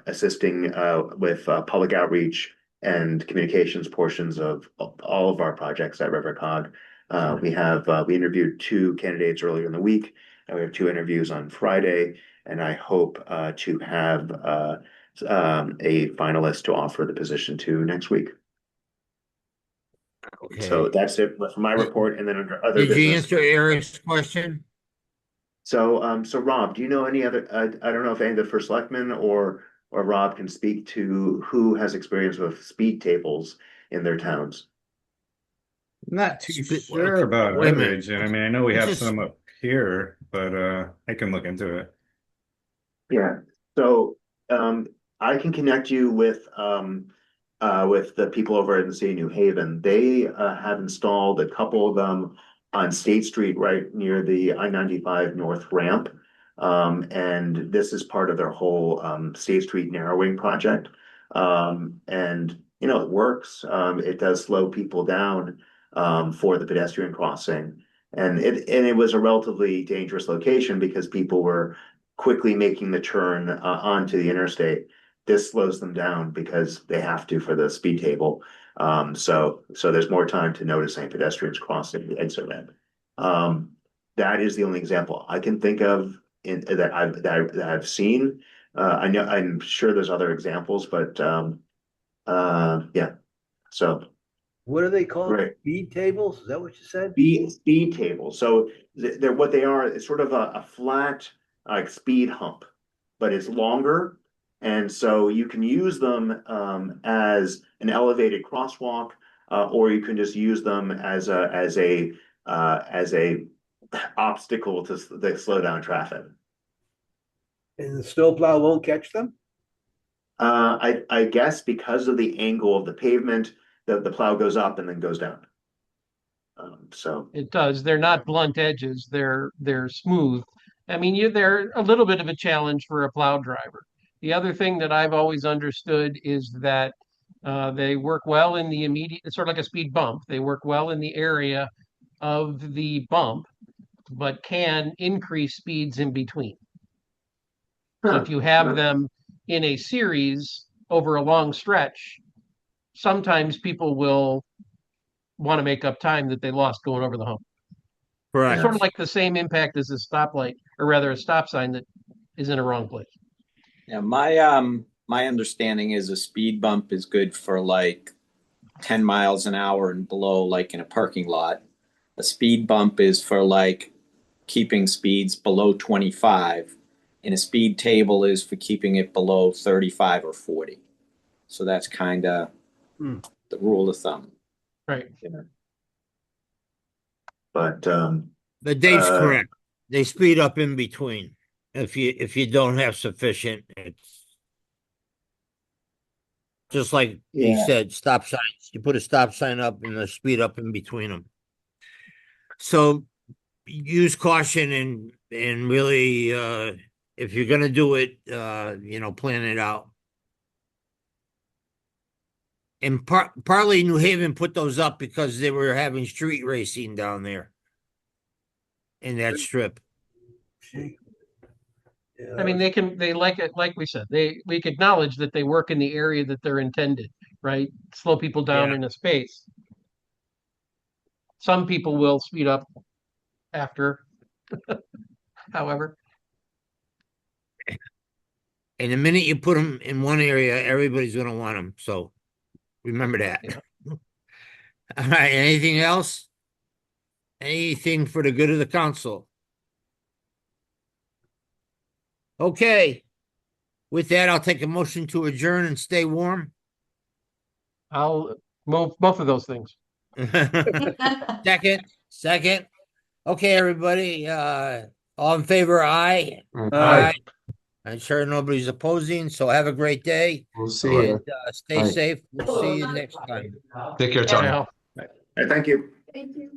assisting with public outreach and communications portions of all of our projects at RiverCOG. We interviewed 2 candidates earlier in the week, and we have 2 interviews on Friday, and I hope to have a finalist to offer the position to next week. Okay. So that's it for my report, and then under other Did you business. answer Eric's question? So Rob, do you know any other? I don't know if any of the first selectmen or Rob can speak to who has experience with speed tables in their towns. I'm not too sure about Wait a minute. average, and I mean I know we This have is- some up here, but I can look into it. Yeah. So I can connect you with the people over in the city of New Haven. They have installed a couple of them on State Street right near the I-95 North ramp. And this is part of their whole State Street narrowing project. And it works. It does slow people down for the pedestrian crossing. And it was a relatively dangerous location because people were quickly making the turn onto the interstate. This slows them down because they have to for the speed table. So there's more time to notice any pedestrians crossing the exit ramp. That is the only example I can think of that I've seen. I'm sure there's other examples, but yeah. So what are they called? Right. Speed tables? Is that what you said? Speed tables. So they're what they are is sort of a flat speed hump, but it's longer. And so you can use them as an elevated crosswalk, or you can just use them as a obstacle to slow down traffic. And the snowplow won't catch them? I guess because of the angle of the pavement, the plow goes up and then goes down. So It does. They're not blunt edges. They're smooth. I mean, they're a little bit of a challenge for a plow driver. The other thing that I've always understood is that they work well in the immediate, it's sort of like a speed bump. They work well in the area of the bump, but can increase speeds in between. So if you have them in a series over a long stretch, sometimes people will want to make up time that they lost going over the hump. It's sort of like the same impact as a stoplight, or rather a stop sign that is in a wrong place. Yeah, my understanding is a speed bump is good for like 10 miles an hour and below, like in a parking lot. A speed bump is for like keeping speeds below 25, and a speed table is for keeping it below 35 or 40. So that's kind of the rule of thumb. Right. Yeah. But Dave's correct. They speed up in between. If you don't have sufficient, it's just like he said, stop signs. You put a stop sign up and the speed up in between them. So use caution and really if you're gonna do it, plan it out. And partly New Haven put those up because they were having street racing down there in that strip. I mean, they like it, like we said, we acknowledge that they work in the area that they're intended, right? Slow people down in a space. Some people will speed up after, however. And the minute you put them in one area, everybody's going to want them. So remember that. Yeah. All right. Anything else? Anything for the good of the council? Okay. With that, I'll take a motion to adjourn and stay warm. I'll move both of those things. Second. Okay, everybody. All in favor, aye. Aye. I'm sure nobody's opposing, so have a great day. We'll see you. Stay safe. We'll see you next time. Take care, Tony. Thank you. Thank you.